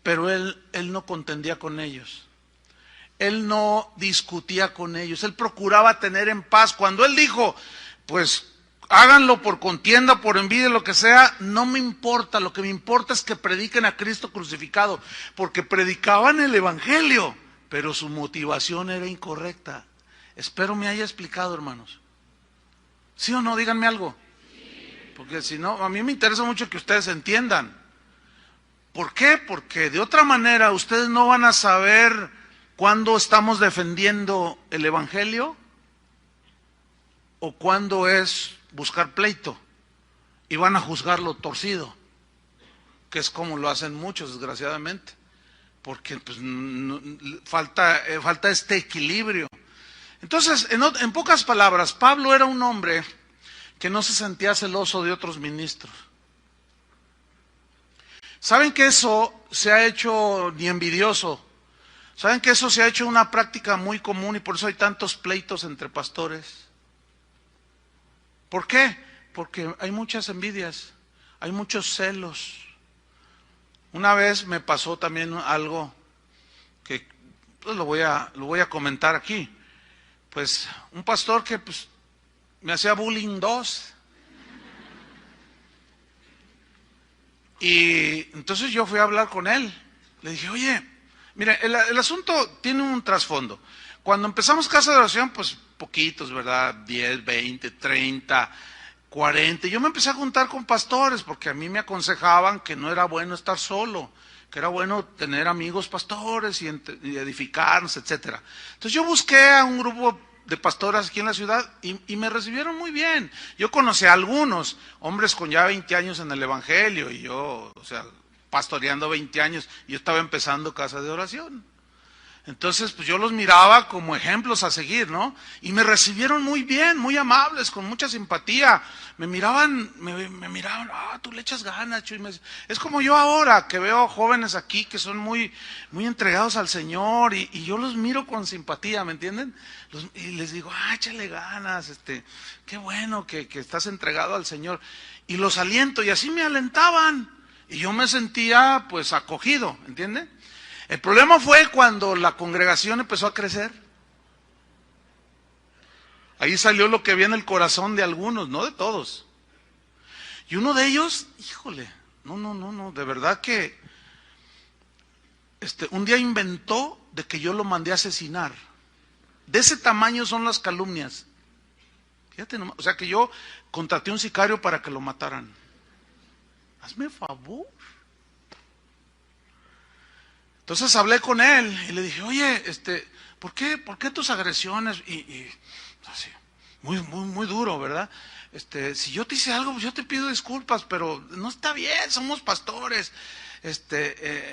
pero él no contendía con ellos. Él no discutía con ellos, él procuraba tener en paz. Cuando él dijo, pues háganlo por contienda, por envidia, lo que sea, no me importa, lo que me importa es que prediquen a Cristo crucificado, porque predicaban el evangelio, pero su motivación era incorrecta. Espero me haya explicado, hermanos. ¿Sí o no? Díganme algo. Porque si no, a mí me interesa mucho que ustedes entiendan. ¿Por qué? Porque de otra manera ustedes no van a saber cuándo estamos defendiendo el evangelio o cuándo es buscar pleito, y van a juzgarlo torcido, que es como lo hacen muchos, desgraciadamente, porque pues, falta este equilibrio. Entonces, en pocas palabras, Pablo era un hombre que no se sentía celoso de otros ministros. ¿Saben que eso se ha hecho ni envidioso? ¿Saben que eso se ha hecho una práctica muy común y por eso hay tantos pleitos entre pastores? ¿Por qué? Porque hay muchas envidias, hay muchos celos. Una vez me pasó también algo que pues, lo voy a comentar aquí. Pues un pastor que pues, me hacía bullying 2. Y entonces yo fui a hablar con él. Le dije, oye, mira, el asunto tiene un trasfondo. Cuando empezamos Casa de Oración, pues poquitos, ¿verdad? 10, 20, 30, 40. Yo me empecé a juntar con pastores porque a mí me aconsejaban que no era bueno estar solo, que era bueno tener amigos pastores y edificarnos, etcétera. Entonces yo busqué a un grupo de pastores aquí en la ciudad y me recibieron muy bien. Yo conocí a algunos hombres con ya 20 años en el evangelio y yo, o sea, pastoreando 20 años, y yo estaba empezando Casa de Oración. Entonces, pues yo los miraba como ejemplos a seguir, ¿no? Y me recibieron muy bien, muy amables, con mucha simpatía. Me miraban, tú le echas ganas, Chuy. Es como yo ahora, que veo jóvenes aquí que son muy, muy entregados al Señor, y yo los miro con simpatía, ¿me entienden? Y les digo, échale ganas, qué bueno que estás entregado al Señor. Y los aliento, y así me alentaban. Y yo me sentía, pues, acogido, ¿entienden? El problema fue cuando la congregación empezó a crecer. Ahí salió lo que había en el corazón de algunos, no de todos. Y uno de ellos, híjole, no, de verdad que un día inventó de que yo lo mandé a asesinar. De ese tamaño son las calumnias. Fíjate nomás, o sea que yo contraté un sicario para que lo mataran. Hazme favor. Entonces hablé con él y le dije, oye, ¿por qué tus agresiones? Y así, muy duro, ¿verdad? Si yo te hice algo, pues yo te pido disculpas, pero no está bien, somos pastores.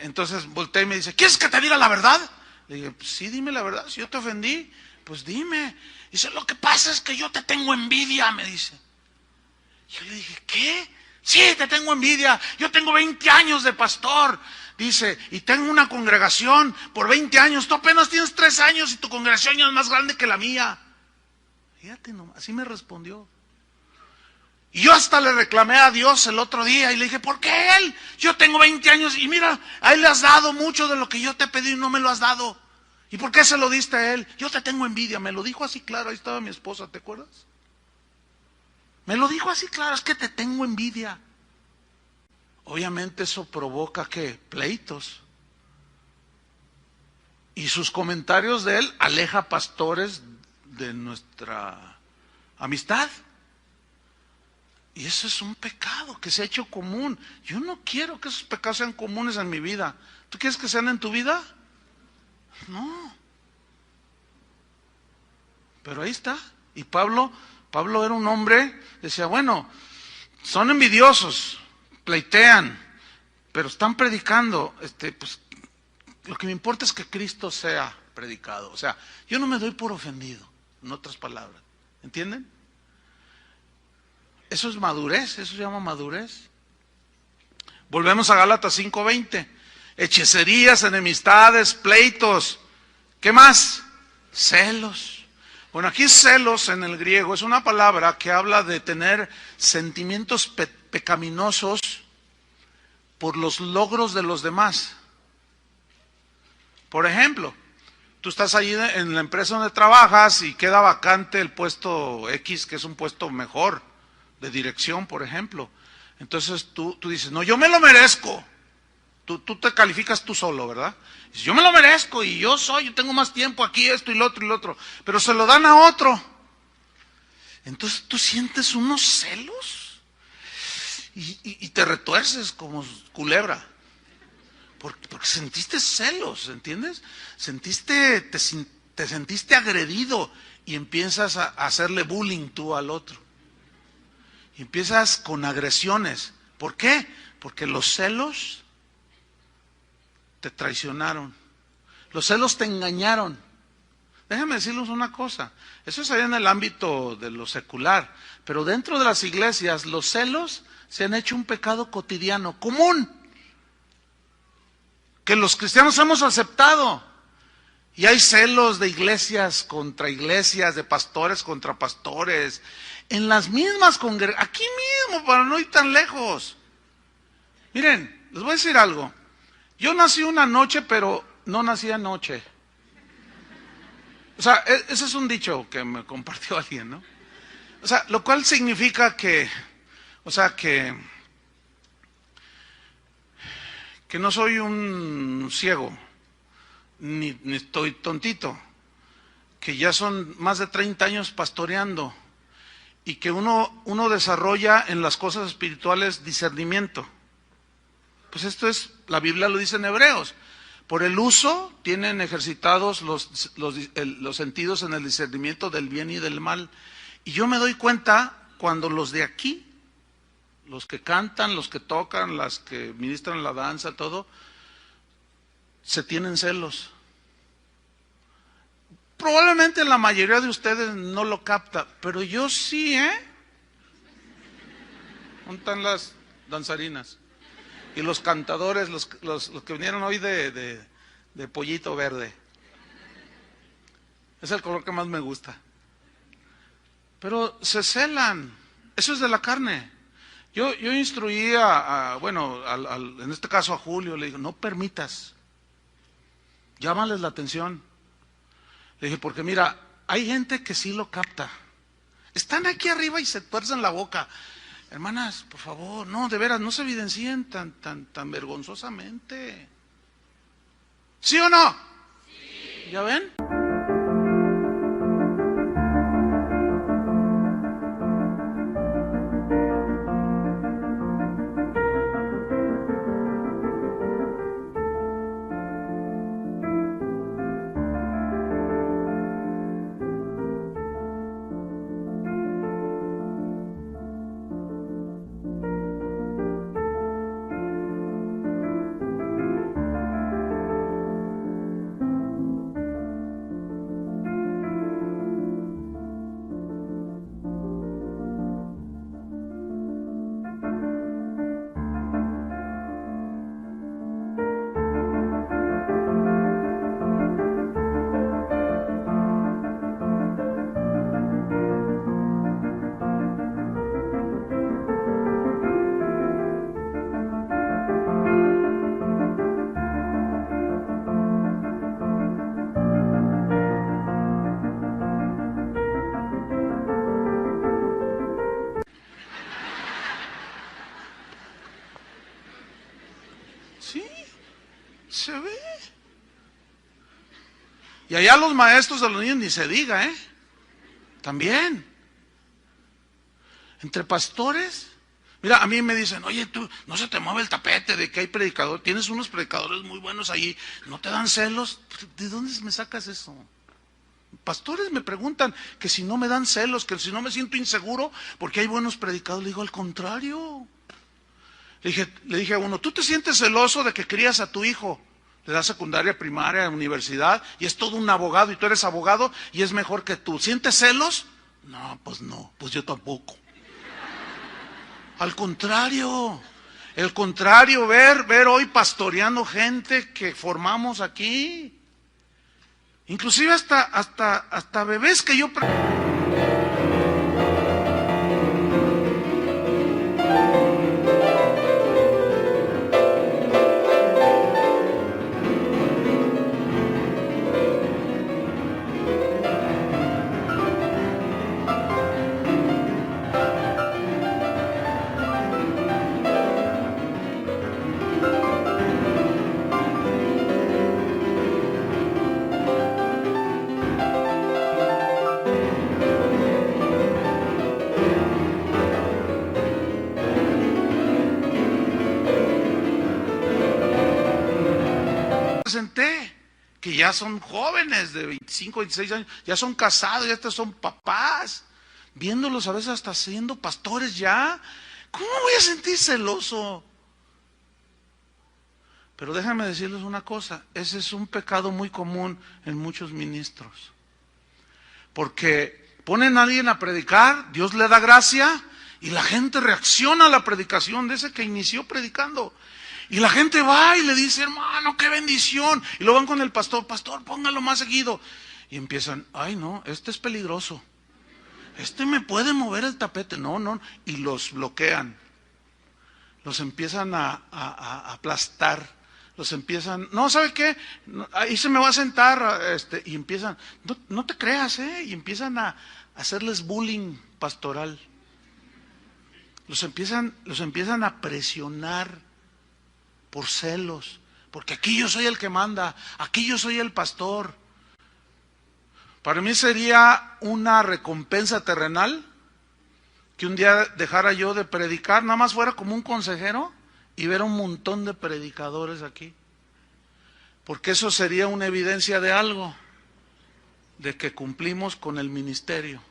Entonces volteé y me dice, ¿quieres que te diga la verdad? Le dije, pues sí, dime la verdad, si yo te ofendí, pues dime. Dice, lo que pasa es que yo te tengo envidia, me dice. Yo le dije, ¿qué? Sí, te tengo envidia, yo tengo 20 años de pastor. Dice, y tengo una congregación por 20 años, tú apenas tienes 3 años y tu congregación ya es más grande que la mía. Fíjate nomás, así me respondió. Y yo hasta le reclamé a Dios el otro día y le dije, ¿por qué él? Yo tengo 20 años y mira, a él le has dado mucho de lo que yo te pedí y no me lo has dado. ¿Y por qué se lo diste a él? Yo te tengo envidia, me lo dijo así claro, ahí estaba mi esposa, ¿te acuerdas? Me lo dijo así claro, es que te tengo envidia. Obviamente eso provoca, ¿qué? Pleitos. Y sus comentarios de él aleja pastores de nuestra amistad. Y eso es un pecado que se ha hecho común. Yo no quiero que esos pecados sean comunes en mi vida. ¿Tú quieres que sean en tu vida? No. Pero ahí está. Y Pablo era un hombre, decía, bueno, son envidiosos, pleitean, pero están predicando, pues lo que me importa es que Cristo sea predicado. O sea, yo no me doy por ofendido, en otras palabras. ¿Entienden? Eso es madurez, eso se llama madurez. Volvemos a Gálatas 5:20. Hechicerías, enemistades, pleitos, ¿Qué más? Celos. Bueno, aquí celos en el griego es una palabra que habla de tener sentimientos pecaminosos por los logros de los demás. Por ejemplo, tú estás allí en la empresa donde trabajas y queda vacante el puesto X, que es un puesto mejor, de dirección, por ejemplo. Entonces tú dices, no, yo me lo merezco. Tú te calificas tú solo, ¿verdad? Dices, yo me lo merezco y yo tengo más tiempo aquí, esto y lo otro y lo otro. Pero se lo dan a otro. Entonces tú sientes unos celos y te retuerces como culebra. Porque sentiste celos, ¿entiendes? Te sentiste agredido y empiezas a hacerle bullying tú al otro. Y empiezas con agresiones. ¿Por qué? Porque los celos te traicionaron. Los celos te engañaron. Déjenme decirles una cosa. Eso es allá en el ámbito de lo secular. Pero dentro de las iglesias, los celos se han hecho un pecado cotidiano, común, que los cristianos hemos aceptado. Y hay celos de iglesias contra iglesias, de pastores contra pastores, en las mismas congregaciones, aquí mismo, para no ir tan lejos. Miren, les voy a decir algo. Yo nací una noche, pero no nací anoche. O sea, ese es un dicho que me compartió alguien, ¿no? O sea, lo cual significa que no soy un ciego, ni estoy tontito, que ya son más de 30 años pastoreando y que uno desarrolla en las cosas espirituales discernimiento. Pues esto es, la Biblia lo dice en Hebreos, por el uso tienen ejercitados los sentidos en el discernimiento del bien y del mal. Y yo me doy cuenta cuando los de aquí, los que cantan, los que tocan, las que ministran la danza, todo, se tienen celos. Probablemente la mayoría de ustedes no lo capta, pero yo sí, ¿Dónde están las danzarinas? Y los cantadores, los que vinieron hoy de pollito verde. Es el color que más me gusta. Pero se celan. Eso es de la carne. Yo instruí en este caso a Julio, le digo, no permitas. Llámales la atención. Le dije, porque mira, hay gente que sí lo capta. Están aquí arriba y se tuercen la boca. Hermanas, por favor, no, de veras, no se evidencien tan vergonzosamente. ¿Sí o no? Sí. ¿Ya ven? Se ve. Y allá los maestros de los niños ni se diga, También. Entre pastores. Mira, a mí me dicen, oye, tú, no se te mueve el tapete de que hay predicadores. Tienes unos predicadores muy buenos ahí. ¿No te dan celos? ¿De dónde me sacas eso? Pastores me preguntan que si no me dan celos, que si no me siento inseguro porque hay buenos predicadores. Le digo, al contrario. Le dije a uno, ¿tú te sientes celoso de que crías a tu hijo? Le das secundaria, primaria, universidad, y es todo un abogado, y tú eres abogado, y es mejor que tú. ¿Sientes celos? No, pues yo tampoco. Al contrario, ver hoy pastoreando gente que formamos aquí. Inclusive hasta bebés que yo... presenté, que ya son jóvenes de 25, 26 años, ya son casados, ya hasta son papás, viéndolos a veces hasta siendo pastores ya. ¿Cómo voy a sentir celoso? Pero déjenme decirles una cosa, ese es un pecado muy común en muchos ministros. Porque ponen a alguien a predicar, Dios le da gracia y la gente reacciona a la predicación de ese que inició predicando. Y la gente va y le dice, hermano, qué bendición. Y lo van con el pastor, pastor, póngalo más seguido. Y empiezan, ay no, este es peligroso. Este me puede mover el tapete. No, no. Y los bloquean. Los empiezan a aplastar. Los empiezan, no, ¿sabe qué? Ahí se me va a sentar. Y empiezan, no te creas, y empiezan a hacerles bullying pastoral. Los empiezan a presionar por celos, porque aquí yo soy el que manda, aquí yo soy el pastor. Para mí sería una recompensa terrenal que un día dejara yo de predicar, nada más fuera como un consejero y ver un montón de predicadores aquí, porque eso sería una evidencia de algo, de que cumplimos con el ministerio.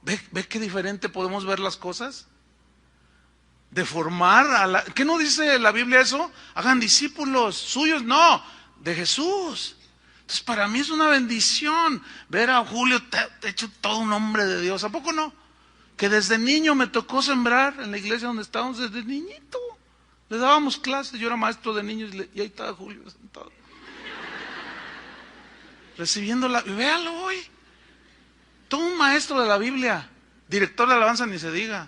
¿Ve qué diferente podemos ver las cosas? De formar ¿qué no dice la Biblia eso? Hagan discípulos suyos, no, de Jesús. Entonces para mí es una bendición ver a Julio hecho todo un hombre de Dios. ¿A poco no? Que desde niño me tocó sembrar en la iglesia donde estábamos, desde niñito. Le dábamos clases, yo era maestro de niños y ahí estaba Julio sentado. Recibiendo véalo hoy. Todo un maestro de la Biblia, director de alabanza ni se diga.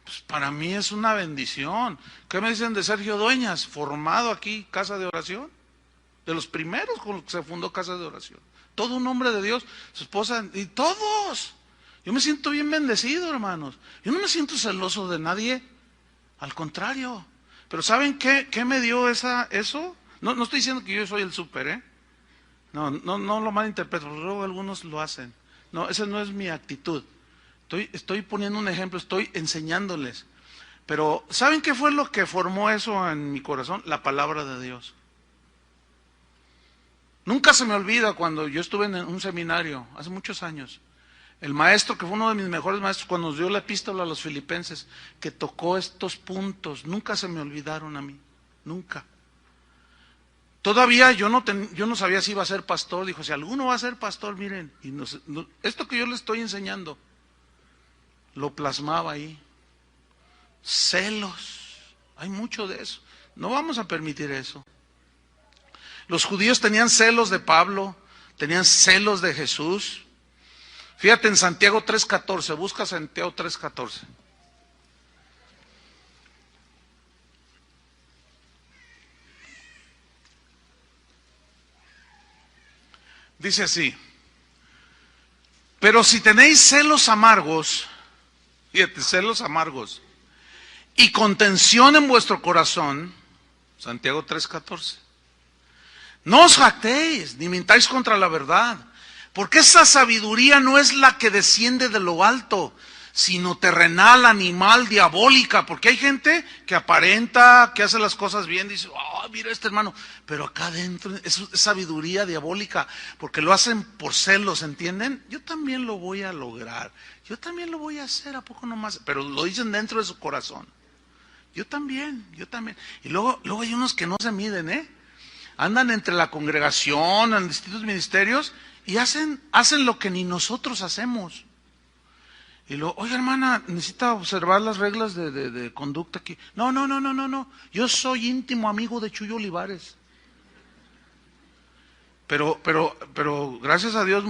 Pues para mí es una bendición. ¿Qué me dicen de Sergio Dueñas? Formado aquí, casa de oración. De los primeros con los que se fundó casa de oración. Todo un hombre de Dios, su esposa, y todos. Yo me siento bien bendecido, hermanos. Yo no me siento celoso de nadie. Al contrario. Pero ¿saben qué me dio eso? No estoy diciendo que yo soy el súper, No lo malinterpreto, porque luego algunos lo hacen. No, esa no es mi actitud. Estoy poniendo un ejemplo, estoy enseñándoles. Pero ¿saben qué fue lo que formó eso en mi corazón? La palabra de Dios. Nunca se me olvida cuando yo estuve en un seminario, hace muchos años. El maestro, que fue uno de mis mejores maestros, cuando nos dio la epístola a los filipenses, que tocó estos puntos, nunca se me olvidaron a mí, nunca. Todavía yo no sabía si iba a ser pastor. Dijo, si alguno va a ser pastor, miren, esto que yo le estoy enseñando, lo plasmaba ahí. Celos, hay mucho de eso. No vamos a permitir eso. Los judíos tenían celos de Pablo, tenían celos de Jesús. Fíjate en Santiago 3:14, busca Santiago 3:14. Dice así, pero si tenéis celos amargos, fíjate, celos amargos, y contención en vuestro corazón, Santiago 3:14, no os jactéis, ni mintáis contra la verdad, porque esa sabiduría no es la que desciende de lo alto, sino terrenal, animal, diabólica. Porque hay gente que aparenta, que hace las cosas bien, dice, oh, mira este hermano, pero acá adentro es sabiduría diabólica, porque lo hacen por celos, ¿entienden? Yo también lo voy a lograr, yo también lo voy a hacer, ¿a poco nomás? Pero lo dicen dentro de su corazón. Yo también. Y luego hay unos que no se miden, andan entre la congregación, en distintos ministerios, y hacen lo que ni nosotros hacemos. Y luego, oye hermana, necesita observar las reglas de conducta aquí. No, yo soy íntimo amigo de Chuyo Olivares. Pero gracias a Dios,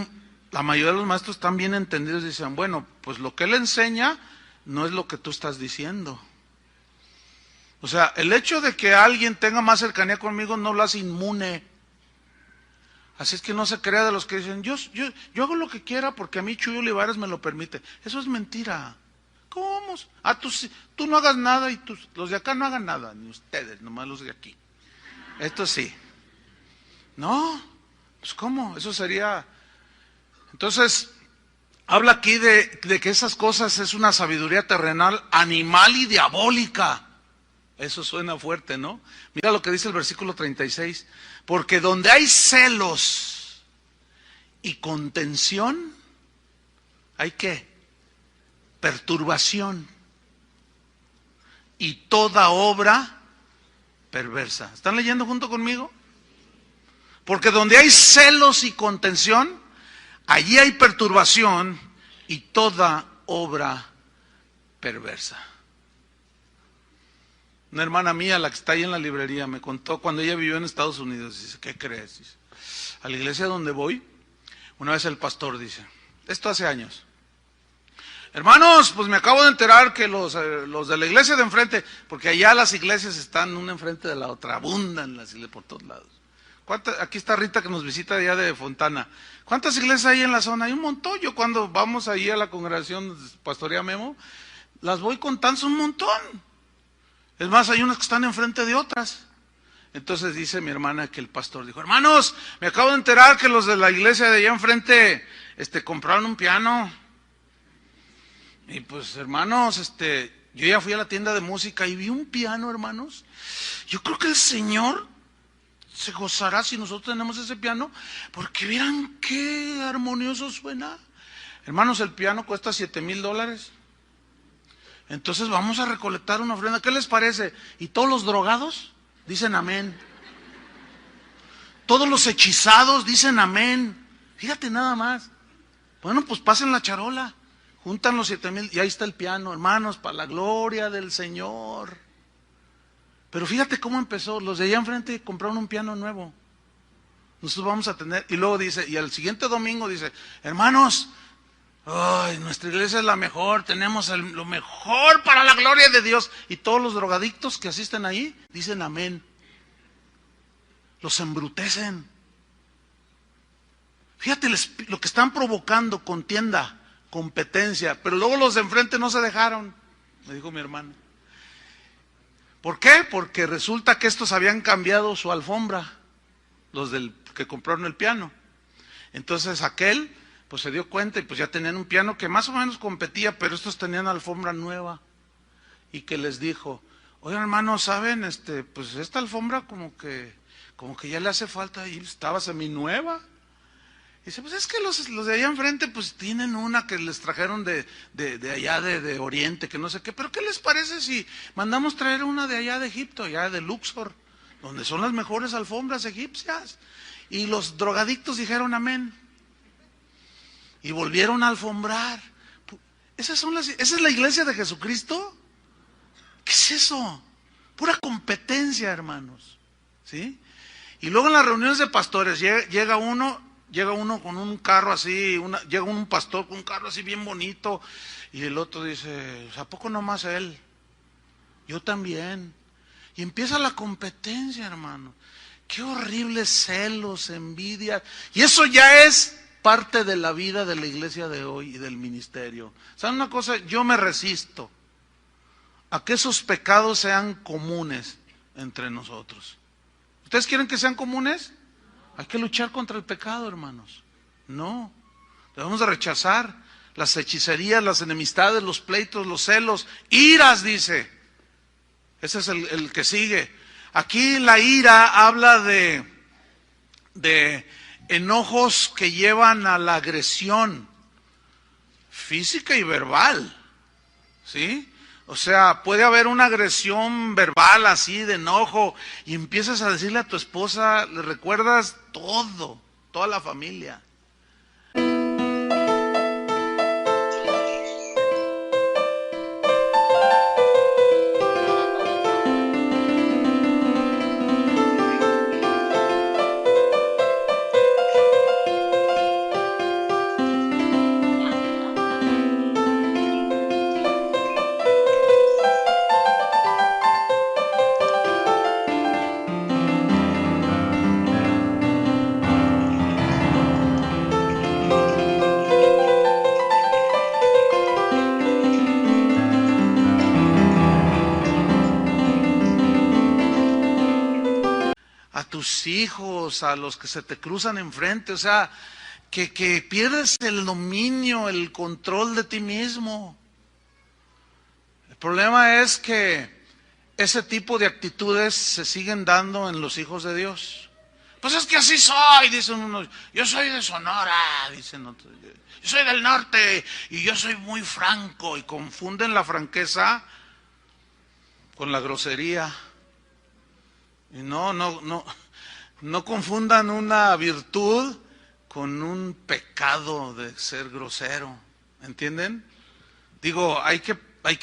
la mayoría de los maestros están bien entendidos y dicen, bueno, pues lo que él enseña no es lo que tú estás diciendo. O sea, el hecho de que alguien tenga más cercanía conmigo no lo hace inmune. Así es que no se crea de los que dicen, yo hago lo que quiera porque a mí Chuy Olivares me lo permite. Eso es mentira. ¿Cómo? Tú no hagas nada y los de acá no hagan nada, ni ustedes, nomás los de aquí. Esto sí. No, pues ¿cómo? Eso sería... Entonces, habla aquí de que esas cosas es una sabiduría terrenal, animal y diabólica. Eso suena fuerte, ¿no? Mira lo que dice el versículo 36. Porque donde hay celos y contención, ¿hay qué? Perturbación y toda obra perversa. ¿Están leyendo junto conmigo? Porque donde hay celos y contención, allí hay perturbación y toda obra perversa. Una hermana mía, la que está ahí en la librería, me contó cuando ella vivió en Estados Unidos. Dice, ¿qué crees? Dice, a la iglesia donde voy, una vez el pastor dice, esto hace años, hermanos, pues me acabo de enterar que los de la iglesia de enfrente, porque allá las iglesias están una enfrente de la otra, abundan las iglesias por todos lados. Aquí está Rita que nos visita allá de Fontana. ¿Cuántas iglesias hay en la zona? Hay un montón. Yo cuando vamos ahí a la congregación Pastoría Memo, las voy contando, son un montón. Es más, hay unas que están enfrente de otras. Entonces dice mi hermana que el pastor dijo, hermanos, me acabo de enterar que los de la iglesia de allá enfrente compraron un piano. Y pues, hermanos, yo ya fui a la tienda de música y vi un piano, hermanos. Yo creo que el Señor se gozará si nosotros tenemos ese piano, porque vieran qué armonioso suena. Hermanos, el piano cuesta $7,000. Entonces vamos a recolectar una ofrenda. ¿Qué les parece? Y todos los drogados dicen amén. Todos los hechizados dicen amén. Fíjate nada más. Bueno, pues pasen la charola. Juntan los 7,000 y ahí está el piano. Hermanos, para la gloria del Señor. Pero fíjate cómo empezó. Los de allá enfrente compraron un piano nuevo. Nosotros vamos a tener. Y luego dice, y al siguiente domingo dice, hermanos, ay, nuestra iglesia es la mejor, tenemos lo mejor para la gloria de Dios. Y todos los drogadictos que asisten ahí dicen amén. Los embrutecen. Fíjate lo que están provocando, contienda, competencia. Pero luego los de enfrente no se dejaron, me dijo mi hermano. ¿Por qué? Porque resulta que estos habían cambiado su alfombra, los que compraron el piano. Entonces aquel pues se dio cuenta y pues ya tenían un piano que más o menos competía, pero estos tenían alfombra nueva. Y que les dijo, oigan hermanos, ¿saben? Pues esta alfombra como que ya le hace falta, y estaba seminueva. Y dice, pues es que los de allá enfrente pues tienen una que les trajeron de allá de Oriente, que no sé qué, pero ¿qué les parece si mandamos traer una de allá de Egipto, allá de Luxor, donde son las mejores alfombras egipcias? Y los drogadictos dijeron amén. Y volvieron a alfombrar. ¿Esa es la iglesia de Jesucristo? ¿Qué es eso? Pura competencia, hermanos. ¿Sí? Y luego en las reuniones de pastores llega uno con un carro así, llega un pastor con un carro así bien bonito, y el otro dice, ¿a poco nomás él? Yo también. Y empieza la competencia, hermano. Qué horribles celos, envidia. Y eso ya es parte de la vida de la iglesia de hoy y del ministerio. ¿Saben una cosa? Yo me resisto a que esos pecados sean comunes entre nosotros. ¿Ustedes quieren que sean comunes? Hay que luchar contra el pecado, hermanos. No, debemos de rechazar las hechicerías, las enemistades, los pleitos, los celos, iras, dice. Ese es el que sigue. Aquí la ira habla de enojos que llevan a la agresión física y verbal, ¿sí? O sea, puede haber una agresión verbal así de enojo y empiezas a decirle a tu esposa, le recuerdas todo, toda la familia. tus hijos, a los que se te cruzan enfrente, o sea, que pierdes el dominio, el control de ti mismo. El problema es que ese tipo de actitudes se siguen dando en los hijos de Dios. Pues es que así soy, dicen unos. Yo soy de Sonora, dicen otros. Yo soy del norte y yo soy muy franco, y confunden la franqueza con la grosería. Y no confundan una virtud con un pecado de ser grosero. ¿Entienden? Digo, hay que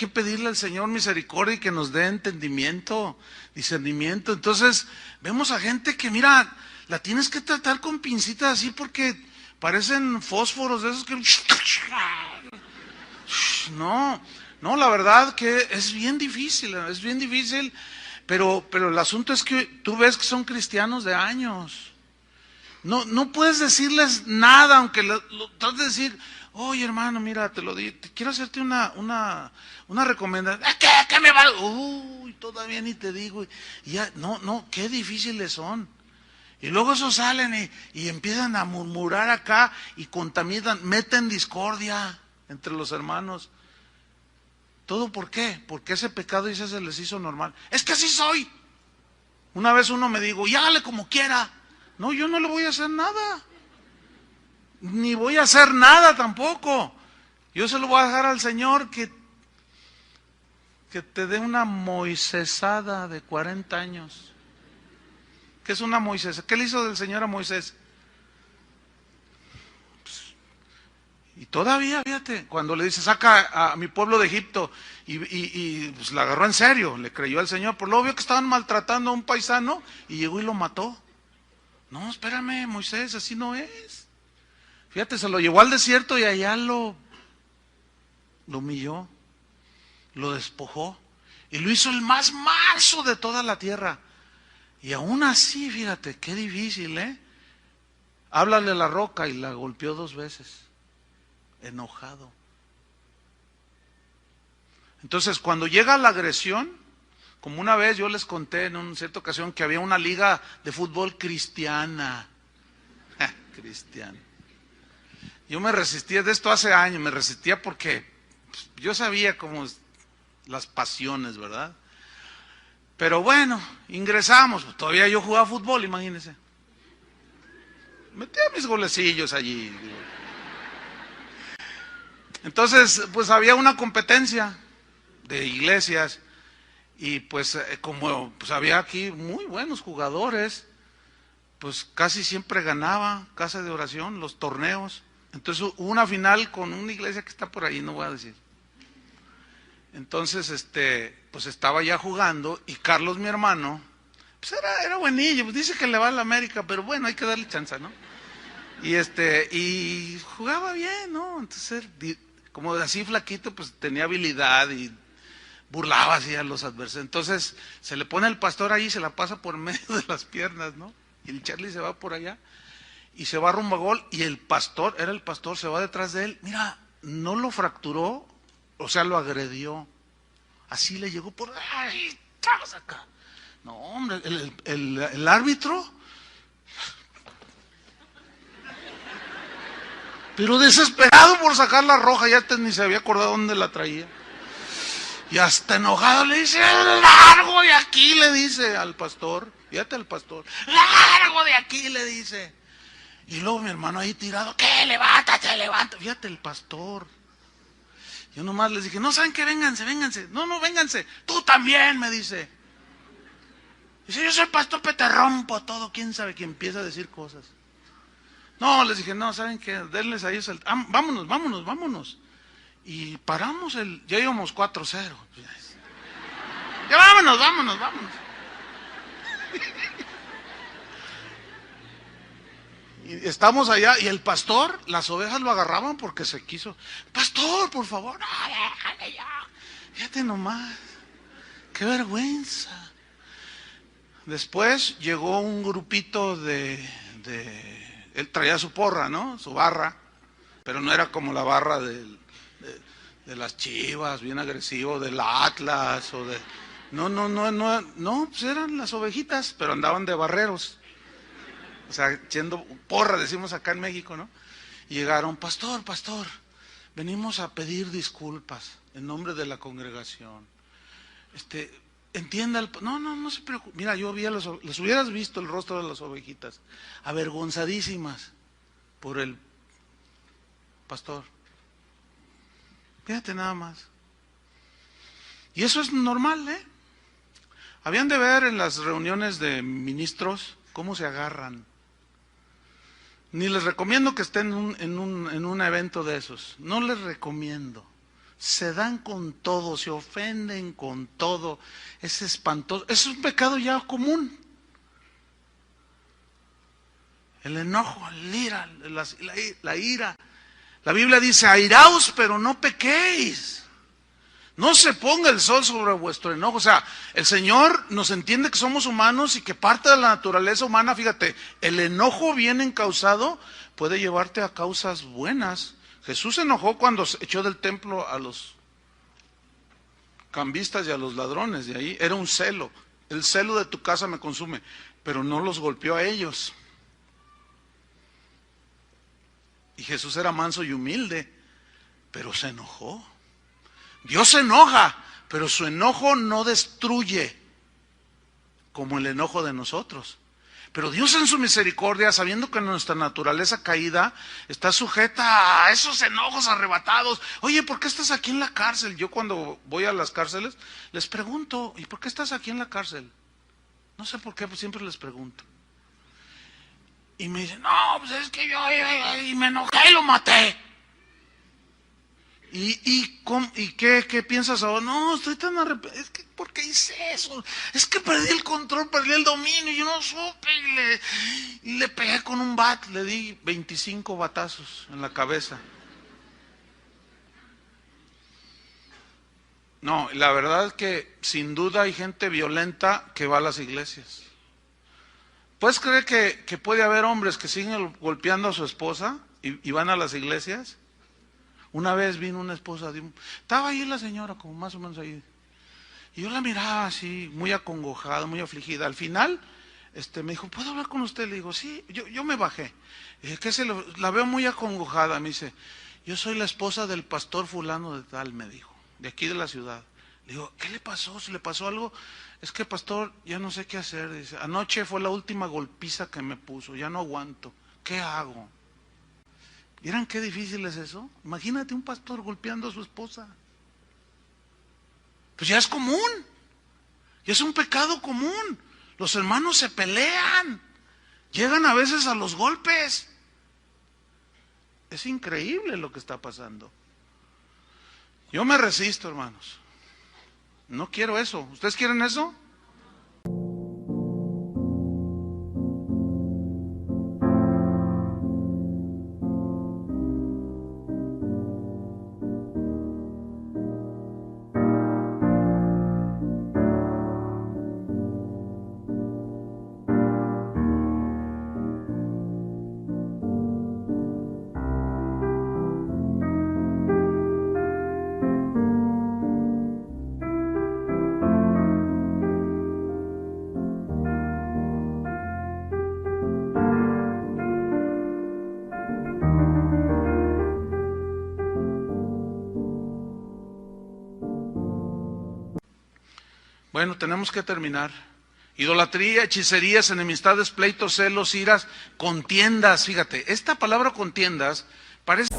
pedirle al Señor misericordia y que nos dé entendimiento, discernimiento. Entonces, vemos a gente que, mira, la tienes que tratar con pincitas así porque parecen fósforos de esos que... No, la verdad que es bien difícil, pero el asunto es que tú ves que son cristianos de años. No puedes decirles nada, aunque lo trates de decir, oye hermano, mira, te lo digo, quiero hacerte una recomendación. ¿Qué me va? Uy, todavía ni te digo. Y ya, no, qué difíciles son. Y luego esos salen y empiezan a murmurar acá y contaminan, meten discordia entre los hermanos. ¿Todo por qué? Porque ese pecado dice se les hizo normal. Es que así soy. Una vez uno me dijo, y hágale como quiera. No, yo no le voy a hacer nada. Ni voy a hacer nada tampoco. Yo se lo voy a dejar al Señor que te dé una moisesada de 40 años. ¿Qué es una Moisés? ¿Qué le hizo del Señor a Moisés? Y todavía, fíjate, cuando le dice, saca a mi pueblo de Egipto, y pues la agarró en serio, le creyó al Señor, por luego vio que estaban maltratando a un paisano, y llegó y lo mató. No, espérame, Moisés, así no es. Fíjate, se lo llevó al desierto y allá lo humilló, lo despojó, y lo hizo el más manso de toda la tierra. Y aún así, fíjate, qué difícil, ¿eh? Háblale a la roca y la golpeó 2 veces. Enojado. Entonces, cuando llega la agresión, como una vez yo les conté en una cierta ocasión que había una liga de fútbol cristiana. Cristiana. Yo me resistía, de esto hace años, me resistía porque yo sabía cómo las pasiones, ¿verdad? Pero bueno, ingresamos, todavía yo jugaba fútbol, imagínense. Metía mis golecillos allí. Entonces, pues había una competencia de iglesias y pues como pues había aquí muy buenos jugadores, pues casi siempre ganaba Casa de Oración, los torneos. Entonces hubo una final con una iglesia que está por ahí, no voy a decir. Entonces, pues estaba ya jugando y Carlos, mi hermano, pues era buenillo, pues dice que le va a la América, pero bueno, hay que darle chance, ¿no? Y jugaba bien, ¿no? Entonces, como así flaquito, pues tenía habilidad y burlaba así a los adversarios. Entonces, se le pone el pastor ahí y se la pasa por medio de las piernas, ¿no? Y el Charlie se va por allá y se va rumbo a gol y el pastor, se va detrás de él. Mira, no lo fracturó, o sea, lo agredió. Así le llegó por ahí, ¡tras! Acá. No, hombre, el árbitro, pero desesperado por sacar la roja, ya ni se había acordado dónde la traía. Y hasta enojado le dice, largo de aquí, le dice al pastor, fíjate al pastor, largo de aquí, le dice. Y luego mi hermano ahí tirado, ¿qué? Levántate, levántate, fíjate el pastor. Yo nomás les dije, no, ¿saben qué? Vénganse. No, vénganse. Tú también, me dice. Dice, yo soy pastor, te rompo todo. ¿Quién sabe? Que empieza a decir cosas. No, les dije, no, ¿saben qué? Denles a ellos vámonos. Y paramos ya íbamos 4-0. Ya vámonos. Y estamos allá y el pastor, las ovejas lo agarraban porque se quiso. Pastor, por favor, no, déjame ya. Fíjate nomás, qué vergüenza. Después llegó un grupito él traía su porra, ¿no? Su barra, pero no era como la barra de las Chivas, bien agresivo, del Atlas o de... No, pues eran las ovejitas, pero andaban de barreros. O sea, echando porra, decimos acá en México, ¿no? Y llegaron, pastor, venimos a pedir disculpas en nombre de la congregación. Entienda, no se preocupe. Mira, yo vi les hubieras visto el rostro de las ovejitas, avergonzadísimas por el pastor. Fíjate nada más. Y eso es normal, ¿eh? Habían de ver en las reuniones de ministros cómo se agarran. Ni les recomiendo que estén en un evento de esos. No les recomiendo. Se dan con todo, se ofenden con todo. Es espantoso. Es un pecado ya común. El enojo, el ira, la ira. La Biblia dice, airaos, pero no pequéis. No se ponga el sol sobre vuestro enojo. O sea, el Señor nos entiende que somos humanos y que parte de la naturaleza humana, fíjate, el enojo bien encausado puede llevarte a causas buenas. Jesús se enojó cuando echó del templo a los cambistas y a los ladrones. De ahí era un celo. El celo de tu casa me consume. Pero no los golpeó a ellos. Y Jesús era manso y humilde, pero se enojó. Dios se enoja, pero su enojo no destruye como el enojo de nosotros. Pero Dios en su misericordia, sabiendo que nuestra naturaleza caída está sujeta a esos enojos arrebatados. Oye, ¿por qué estás aquí en la cárcel? Yo cuando voy a las cárceles les pregunto, ¿y por qué estás aquí en la cárcel? No sé por qué, pues siempre les pregunto. Y me dicen, no, pues es que yo me enojé y lo maté. ¿Y qué piensas ahora? No, estoy tan arrepentido. Es que, ¿por qué hice eso? Es que perdí el control, perdí el dominio, yo no supe. Y le pegué con un bat, le di 25 batazos en la cabeza. No, la verdad es que sin duda hay gente violenta que va a las iglesias. ¿Puedes creer que puede haber hombres que siguen golpeando a su esposa y van a las iglesias? Una vez vino una esposa, estaba ahí la señora, como más o menos ahí, y yo la miraba así, muy acongojada, muy afligida. Al final, me dijo, ¿puedo hablar con usted? Le digo, sí, yo me bajé. Dije, la veo muy acongojada. Me dice, yo soy la esposa del pastor fulano de tal, me dijo, de aquí de la ciudad. Le digo, ¿qué le pasó? ¿Si le pasó algo? Es que pastor, ya no sé qué hacer. Dice, anoche fue la última golpiza que me puso, ya no aguanto. ¿Qué hago? ¿Vieran qué difícil es eso? Imagínate un pastor golpeando a su esposa. Pues ya es común. Ya es un pecado común. Los hermanos se pelean. Llegan a veces a los golpes. Es increíble lo que está pasando. Yo me resisto, hermanos. No quiero eso. ¿Ustedes quieren eso? Bueno, tenemos que terminar. Idolatría, hechicerías, enemistades, pleitos, celos, iras, contiendas. Fíjate, esta palabra contiendas parece...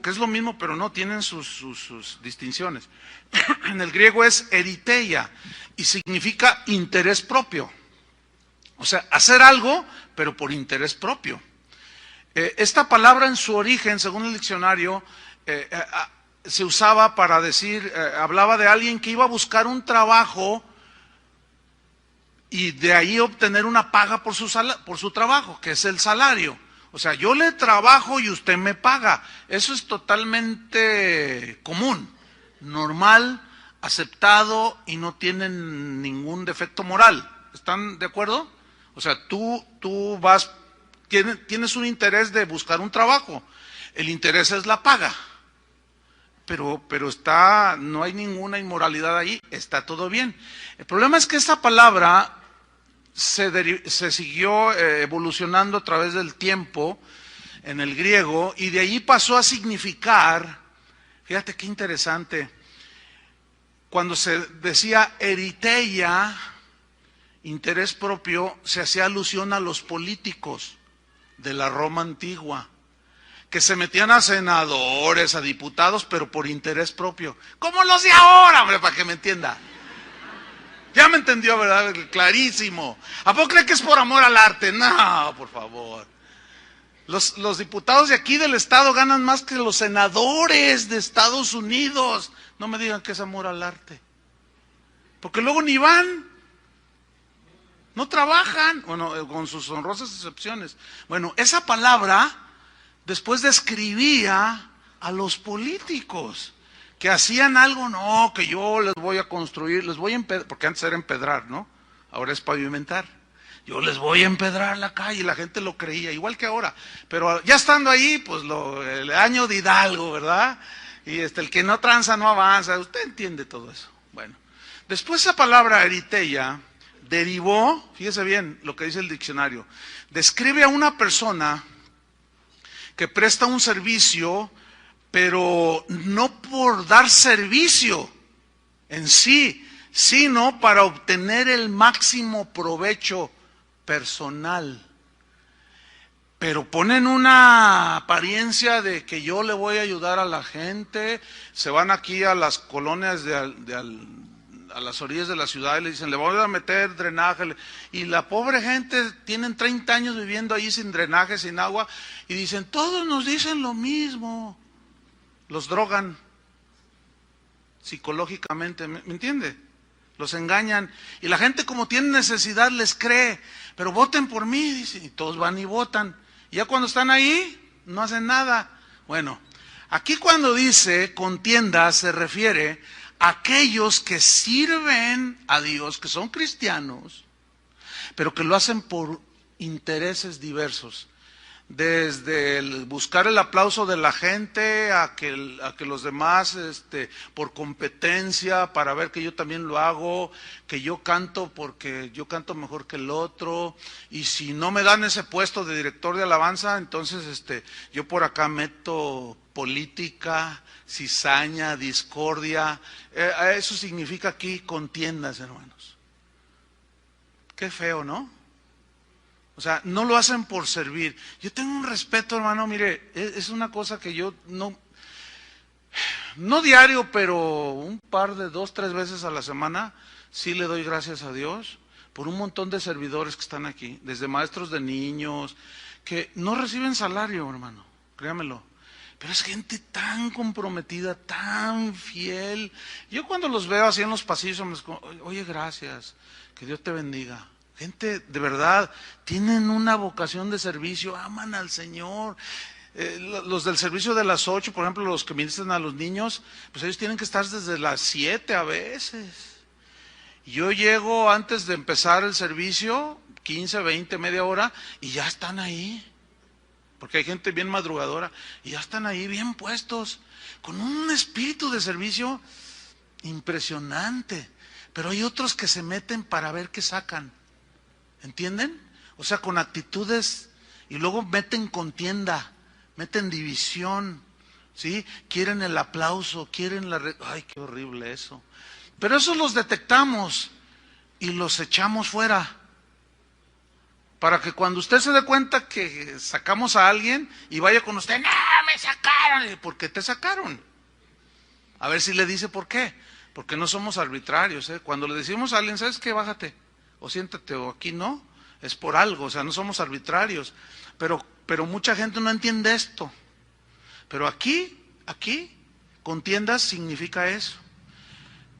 que es lo mismo, pero no, tienen sus distinciones. En el griego es eriteia y significa interés propio. O sea, hacer algo, pero por interés propio. Esta palabra en su origen, según el diccionario, se usaba para decir, hablaba de alguien que iba a buscar un trabajo y de ahí obtener una paga por su trabajo, que es el salario. O sea, yo le trabajo y usted me paga. Eso es totalmente común, normal, aceptado y no tiene ningún defecto moral. ¿Están de acuerdo? O sea, tú vas, tienes un interés de buscar un trabajo. El interés es la paga. Pero no hay ninguna inmoralidad ahí, está todo bien. El problema es que esta palabra se siguió evolucionando a través del tiempo en el griego y de ahí pasó a significar, fíjate qué interesante, cuando se decía eriteia, interés propio, se hacía alusión a los políticos de la Roma antigua, que se metían a senadores, a diputados, pero por interés propio. Como los de ahora, hombre, para que me entienda. Ya me entendió, ¿verdad? Clarísimo. ¿A poco cree que es por amor al arte? No, por favor. Los diputados de aquí del estado ganan más que los senadores de Estados Unidos. No me digan que es amor al arte. Porque luego ni van. No trabajan. Bueno, con sus honrosas excepciones. Bueno, esa palabra después describía a los políticos que hacían algo, no, que yo les voy a construir, les voy a empedrar, porque antes era empedrar, ¿no? Ahora es pavimentar. Yo les voy a empedrar la calle, y la gente lo creía, igual que ahora. Pero ya estando ahí, pues el año de Hidalgo, ¿verdad? Y el que no tranza no avanza, usted entiende todo eso. Bueno, después esa palabra eriteia derivó, fíjese bien lo que dice el diccionario, describe a una persona que presta un servicio, pero no por dar servicio en sí, sino para obtener el máximo provecho personal. Pero ponen una apariencia de que yo le voy a ayudar a la gente, se van aquí a las colonias a las orillas de la ciudad y le dicen, le voy a meter drenaje, y la pobre gente tienen 30 años viviendo ahí sin drenaje, sin agua, y dicen, todos nos dicen lo mismo. Los drogan psicológicamente, ¿me entiende? Los engañan, y la gente como tiene necesidad les cree, pero voten por mí, dicen, y todos van y votan, y ya cuando están ahí, no hacen nada. Bueno, aquí cuando dice contienda se refiere a aquellos que sirven a Dios, que son cristianos, pero que lo hacen por intereses diversos. Desde buscar el aplauso de la gente a que los demás, por competencia, para ver que yo también lo hago, que yo canto porque yo canto mejor que el otro, y si no me dan ese puesto de director de alabanza, entonces yo por acá meto política, cizaña, discordia. Eso significa aquí contiendas, hermanos. Qué feo, ¿no? O sea, no lo hacen por servir. Yo tengo un respeto, hermano, mire, es una cosa que yo no diario, pero un par de 2, 3 veces a la semana, sí le doy gracias a Dios por un montón de servidores que están aquí, desde maestros de niños, que no reciben salario, hermano, créamelo. Pero es gente tan comprometida, tan fiel. Yo cuando los veo así en los pasillos, oye, gracias, que Dios te bendiga. Gente, de verdad, tienen una vocación de servicio, aman al Señor. Los del servicio de las 8, por ejemplo, los que ministran a los niños, pues ellos tienen que estar desde las 7 a veces. Yo llego antes de empezar el servicio, 15, 20, media hora, y ya están ahí. Porque hay gente bien madrugadora, y ya están ahí bien puestos, con un espíritu de servicio impresionante. Pero hay otros que se meten para ver qué sacan. ¿Entienden? O sea, con actitudes, y luego meten contienda, meten división, ¿sí? Quieren el aplauso, quieren ¡ay, qué horrible eso! Pero eso los detectamos y los echamos fuera. Para que cuando usted se dé cuenta que sacamos a alguien y vaya con usted, ¡no, me sacaron! ¿Por qué te sacaron? A ver si le dice por qué. Porque no somos arbitrarios, ¿eh? Cuando le decimos a alguien, ¿sabes qué? Bájate, o siéntate, o aquí no, es por algo, o sea, no somos arbitrarios. Pero mucha gente no entiende esto. Pero aquí, contiendas significa eso.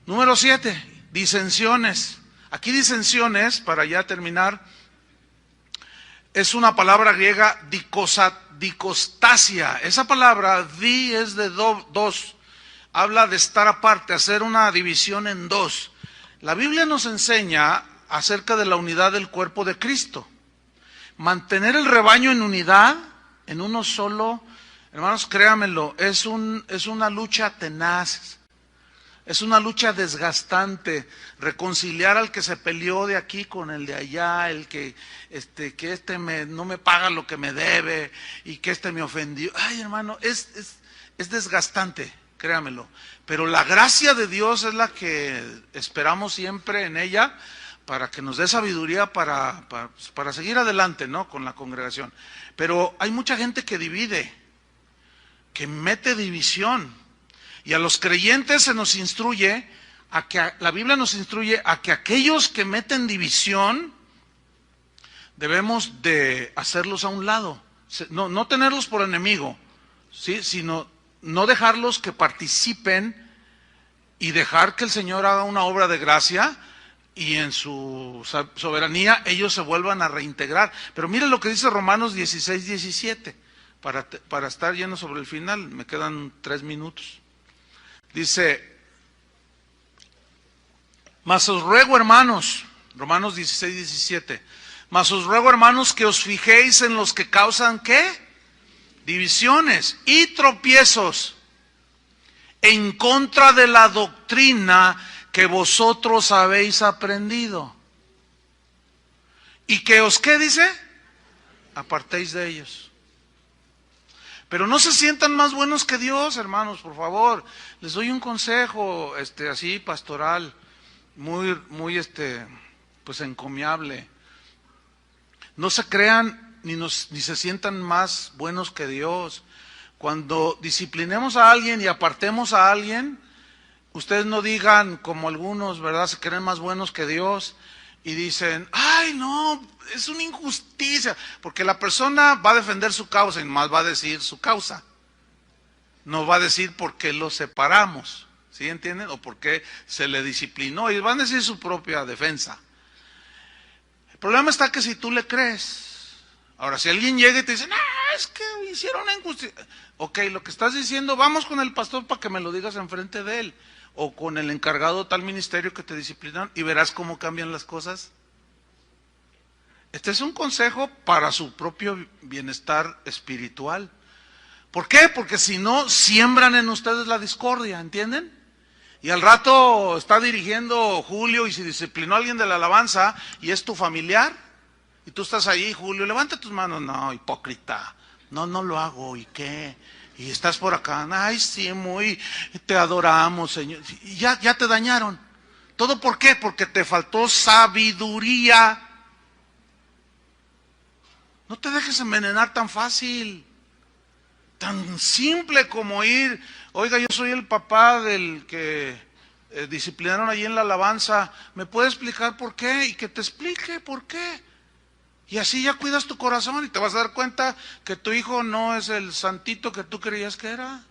Número 7, disensiones. Aquí disensiones, para ya terminar, es una palabra griega dicostasia. Esa palabra, es de dos. Habla de estar aparte, hacer una división en dos. La Biblia nos enseña acerca de la unidad del cuerpo de Cristo. Mantener el rebaño en unidad, en uno solo, hermanos, créanmelo, es una lucha tenaz. Es una lucha desgastante, reconciliar al que se peleó de aquí con el de allá, el que no me paga lo que me debe y que me ofendió. Ay, hermano, es desgastante, créamelo. Pero la gracia de Dios es la que esperamos siempre en ella para que nos dé sabiduría para seguir adelante, ¿no? Con la congregación. Pero hay mucha gente que divide, que mete división. Y a los creyentes se nos instruye, la Biblia nos instruye a que aquellos que meten división, debemos de hacerlos a un lado. No tenerlos por enemigo, ¿sí? Sino no dejarlos que participen y dejar que el Señor haga una obra de gracia y en su soberanía ellos se vuelvan a reintegrar. Pero mire lo que dice Romanos 16:17, para estar lleno sobre el final, me quedan 3 minutos. Dice, mas os ruego, hermanos, Romanos 16:17, mas os ruego, hermanos, que os fijéis en los que causan, ¿qué? Divisiones y tropiezos en contra de la doctrina que vosotros habéis aprendido. Y que os, ¿qué dice? Apartéis de ellos. Pero no se sientan más buenos que Dios, hermanos, por favor. Les doy un consejo, así pastoral, muy, pues encomiable. No se crean ni se sientan más buenos que Dios. Cuando disciplinemos a alguien y apartemos a alguien, ustedes no digan como algunos, ¿verdad? Se creen más buenos que Dios y dicen, ay no, es una injusticia, porque la persona va a defender su causa y más va a decir su causa. No va a decir por qué lo separamos, ¿sí entienden? O por qué se le disciplinó, y van a decir su propia defensa. El problema está que si tú le crees, ahora si alguien llega y te dice, no, es que hicieron una injusticia. Ok, lo que estás diciendo, vamos con el pastor para que me lo digas enfrente de él, o con el encargado de tal ministerio que te disciplinan, y verás cómo cambian las cosas. Este es un consejo para su propio bienestar espiritual. ¿Por qué? Porque si no, siembran en ustedes la discordia, ¿entienden? Y al rato está dirigiendo Julio y se disciplinó a alguien de la alabanza y es tu familiar. Y tú estás ahí, Julio, levanta tus manos. No, hipócrita. No lo hago. ¿Y qué? Y estás por acá. Ay, sí, te adoramos, Señor. Y ya te dañaron. ¿Todo por qué? Porque te faltó sabiduría. No te dejes envenenar tan fácil. Tan simple como ir, oiga, yo soy el papá del que disciplinaron allí en la alabanza, ¿me puede explicar por qué? Y que te explique por qué. Y así ya cuidas tu corazón y te vas a dar cuenta que tu hijo no es el santito que tú creías que era,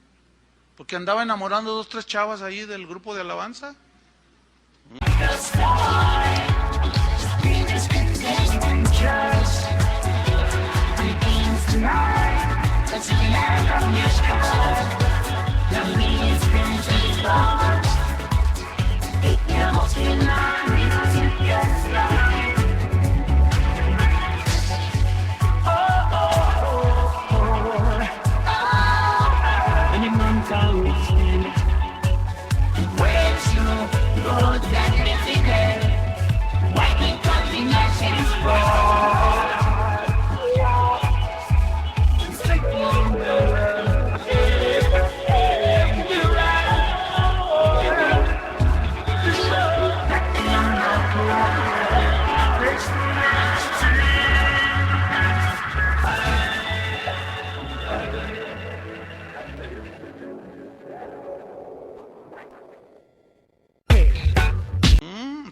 porque andaba enamorando 2, 3 chavas ahí del grupo de alabanza.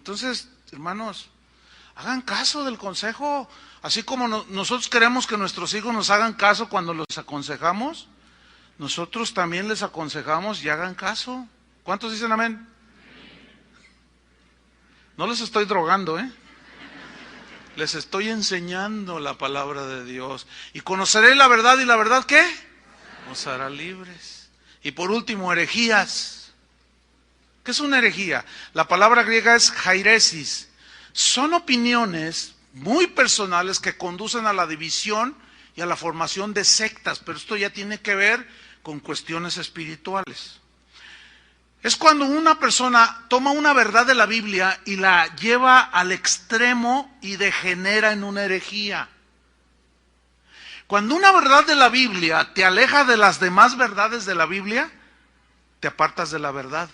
Entonces, hermanos, hagan caso del consejo, así como nosotros queremos que nuestros hijos nos hagan caso cuando los aconsejamos, nosotros también les aconsejamos y hagan caso. ¿Cuántos dicen amén? No les estoy drogando, les estoy enseñando la palabra de Dios. Y conoceré la verdad, ¿y la verdad qué? Os hará libres. Y por último, herejías. ¿Qué es una herejía? La palabra griega es jairesis. Son opiniones muy personales que conducen a la división y a la formación de sectas, pero esto ya tiene que ver con cuestiones espirituales. Es cuando una persona toma una verdad de la Biblia y la lleva al extremo y degenera en una herejía. Cuando una verdad de la Biblia te aleja de las demás verdades de la Biblia, te apartas de la verdad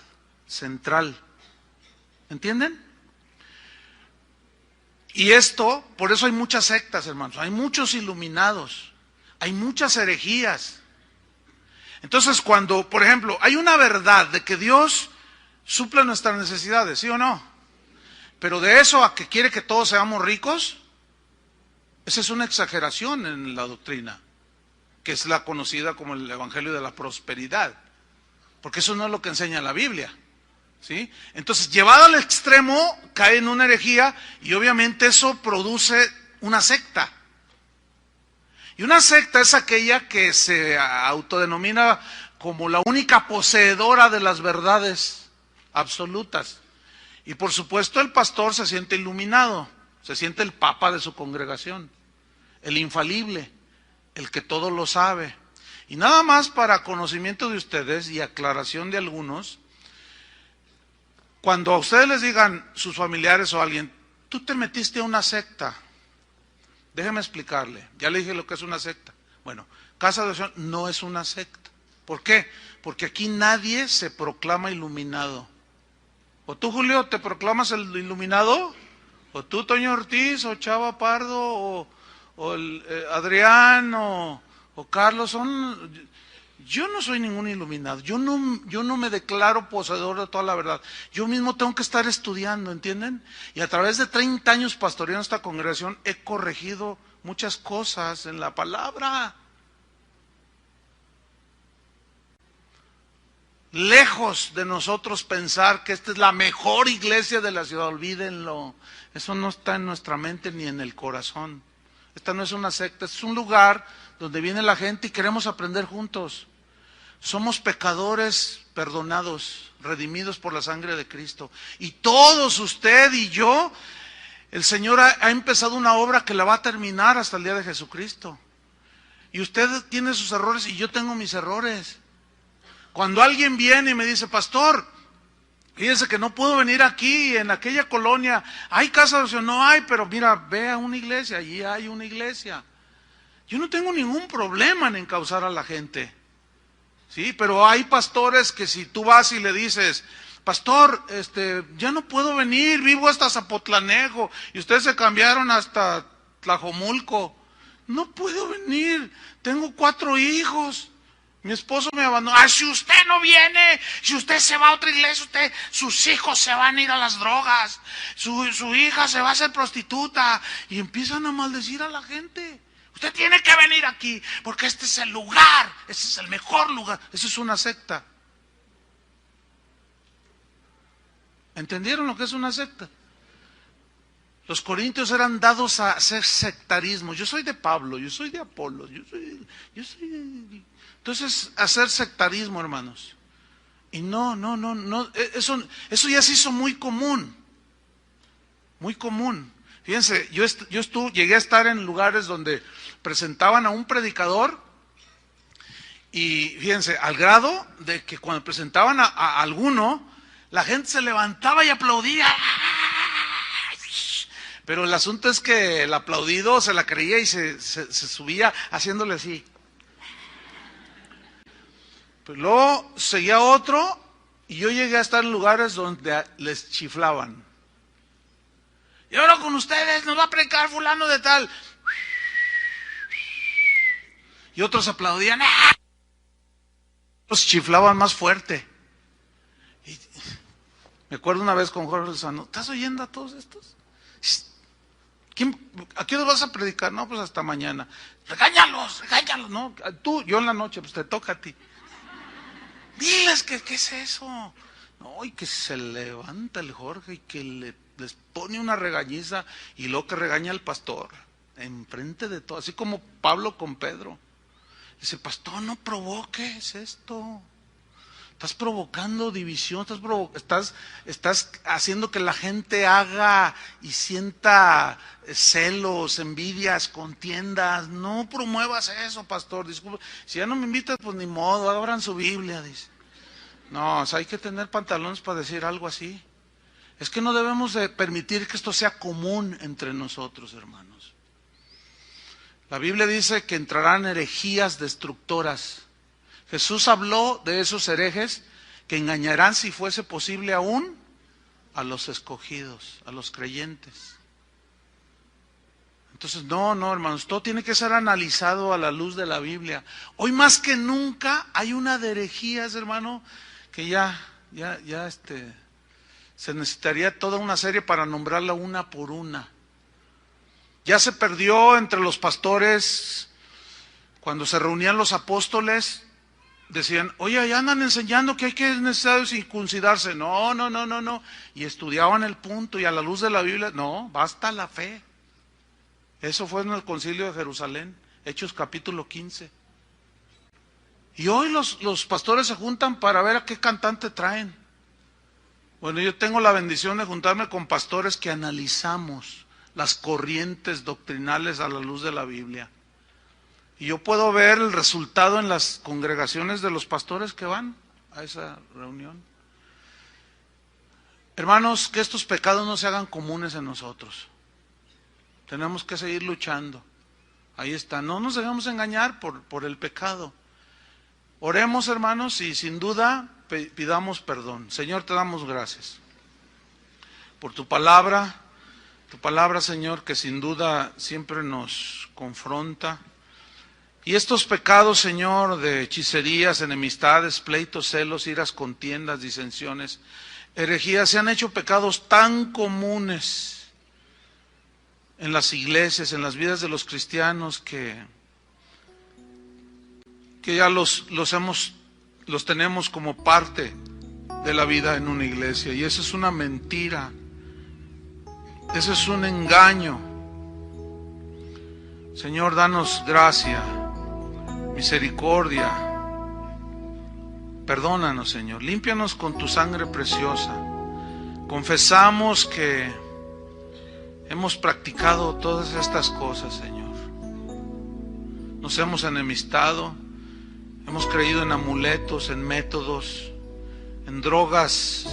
central. ¿Entienden? Y esto, por eso hay muchas sectas, hermanos, hay muchos iluminados, hay muchas herejías. Entonces, cuando, por ejemplo, hay una verdad de que Dios suple nuestras necesidades, ¿sí o no? Pero de eso a que quiere que todos seamos ricos, esa es una exageración en la doctrina, que es la conocida como el Evangelio de la Prosperidad, porque eso no es lo que enseña la Biblia, ¿sí? Entonces, llevado al extremo, cae en una herejía y obviamente eso produce una secta. Y una secta es aquella que se autodenomina como la única poseedora de las verdades absolutas. Y por supuesto el pastor se siente iluminado, se siente el papa de su congregación, el infalible, el que todo lo sabe. Y nada más para conocimiento de ustedes y aclaración de algunos, cuando a ustedes les digan sus familiares o alguien, tú te metiste a una secta, déjeme explicarle, ya le dije lo que es una secta. Bueno, Casa de Oración no es una secta. ¿Por qué? Porque aquí nadie se proclama iluminado. ¿O tú, Julio, te proclamas el iluminado? ¿O tú, Toño Ortiz, o Chava Pardo, o Adrián, o Carlos? Yo no soy ningún iluminado, yo no me declaro poseedor de toda la verdad. Yo mismo tengo que estar estudiando, ¿entienden? Y a través de 30 años pastoreando esta congregación he corregido muchas cosas en la palabra. Lejos de nosotros pensar que esta es la mejor iglesia de la ciudad, olvídenlo. Eso no está en nuestra mente ni en el corazón. Esta no es una secta, es un lugar donde viene la gente y queremos aprender juntos. Somos pecadores perdonados, redimidos por la sangre de Cristo. Y todos, usted y yo, el Señor ha empezado una obra que la va a terminar hasta el día de Jesucristo. Y usted tiene sus errores y yo tengo mis errores. Cuando alguien viene y me dice, pastor, fíjense que no puedo venir aquí, en aquella colonia, hay casa de oración, no hay, pero mira, ve a una iglesia, allí hay una iglesia. Yo no tengo ningún problema en encauzar a la gente. Sí, pero hay pastores que si tú vas y le dices, pastor, ya no puedo venir, vivo hasta Zapotlanejo, y ustedes se cambiaron hasta Tlajomulco, no puedo venir, tengo 4 hijos, mi esposo me abandonó. Si usted no viene, si usted se va a otra iglesia, sus hijos se van a ir a las drogas, su hija se va a hacer prostituta, y empiezan a maldecir a la gente. Usted tiene que venir aquí, porque este es el lugar, este es el mejor lugar. Eso es una secta. ¿Entendieron lo que es una secta? Los corintios eran dados a hacer sectarismo. Yo soy de Pablo, yo soy de Apolo, yo soy Entonces, hacer sectarismo, hermanos. Y no, eso ya se hizo muy común. Muy común. Fíjense, yo llegué a estar en lugares donde presentaban a un predicador y fíjense, al grado de que cuando presentaban a alguno, la gente se levantaba y aplaudía. Pero el asunto es que el aplaudido se la creía y se subía haciéndole así. Pues luego seguía otro y yo llegué a estar en lugares donde les chiflaban. Y ahora con ustedes nos va a predicar fulano de tal. Y otros aplaudían. Otros chiflaban más fuerte. Me acuerdo una vez con Jorge Lozano, ¿estás oyendo a todos estos? ¿A qué hora vas a predicar? No, pues hasta mañana. Regáñalos, ¿no? Tú, yo en la noche, pues te toca a ti. Diles que ¿qué es eso? No, y que se levanta el Jorge y que les pone una regañiza y luego que regaña al pastor, enfrente de todo, así como Pablo con Pedro. Dice, pastor, no provoques esto. Estás provocando división, estás haciendo que la gente haga y sienta celos, envidias, contiendas. No promuevas eso, pastor. Disculpe, si ya no me invitas, pues ni modo, abran su Biblia, dice. No, o sea, hay que tener pantalones para decir algo así. Es que no debemos de permitir que esto sea común entre nosotros, hermanos. La Biblia dice que entrarán herejías destructoras. Jesús habló de esos herejes que engañarán, si fuese posible aún, a los escogidos, a los creyentes. Entonces, no, hermanos, todo tiene que ser analizado a la luz de la Biblia. Hoy más que nunca hay una de herejías, hermano, que ya se necesitaría toda una serie para nombrarla una por una. Ya se perdió entre los pastores, cuando se reunían los apóstoles, decían, oye, ya andan enseñando que es necesario circuncidarse. No. Y estudiaban el punto y a la luz de la Biblia, no, basta la fe. Eso fue en el concilio de Jerusalén, Hechos capítulo 15. Y hoy los pastores se juntan para ver a qué cantante traen. Bueno, yo tengo la bendición de juntarme con pastores que analizamos las corrientes doctrinales a la luz de la Biblia. Y yo puedo ver el resultado en las congregaciones de los pastores que van a esa reunión. Hermanos, que estos pecados no se hagan comunes en nosotros. Tenemos que seguir luchando. Ahí está, no nos dejemos engañar por el pecado. Oremos, hermanos, y sin duda pidamos perdón. Señor, te damos gracias por tu palabra, Señor, que sin duda siempre nos confronta. Y estos pecados, Señor, de hechicerías, enemistades, pleitos, celos, iras, contiendas, disensiones, herejías, se han hecho pecados tan comunes en las iglesias, en las vidas de los cristianos, que ya los tenemos como parte de la vida en una iglesia. Y eso es una mentira, eso es un engaño. Señor, danos gracia, misericordia, perdónanos, Señor, límpianos con tu sangre preciosa. Confesamos que hemos practicado todas estas cosas, Señor. Nos hemos enemistado, hemos creído en amuletos, en métodos, en drogas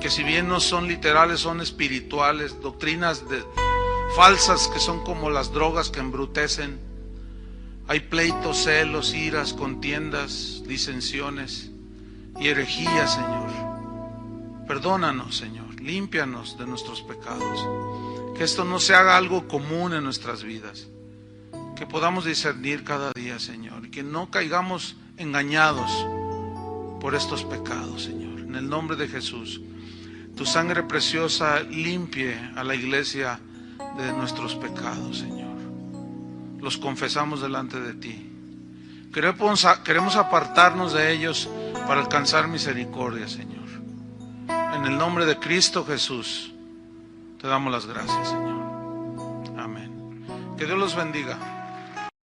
que si bien no son literales, son espirituales, doctrinas falsas que son como las drogas que embrutecen. Hay pleitos, celos, iras, contiendas, disensiones y herejías, Señor. Perdónanos, Señor, límpianos de nuestros pecados. Que esto no se haga algo común en nuestras vidas. Que podamos discernir cada día, Señor, y que no caigamos engañados por estos pecados, Señor. En el nombre de Jesús, tu sangre preciosa limpie a la iglesia de nuestros pecados, Señor. Los confesamos delante de ti. Queremos apartarnos de ellos para alcanzar misericordia, Señor. En el nombre de Cristo Jesús, te damos las gracias, Señor. Amén. Que Dios los bendiga.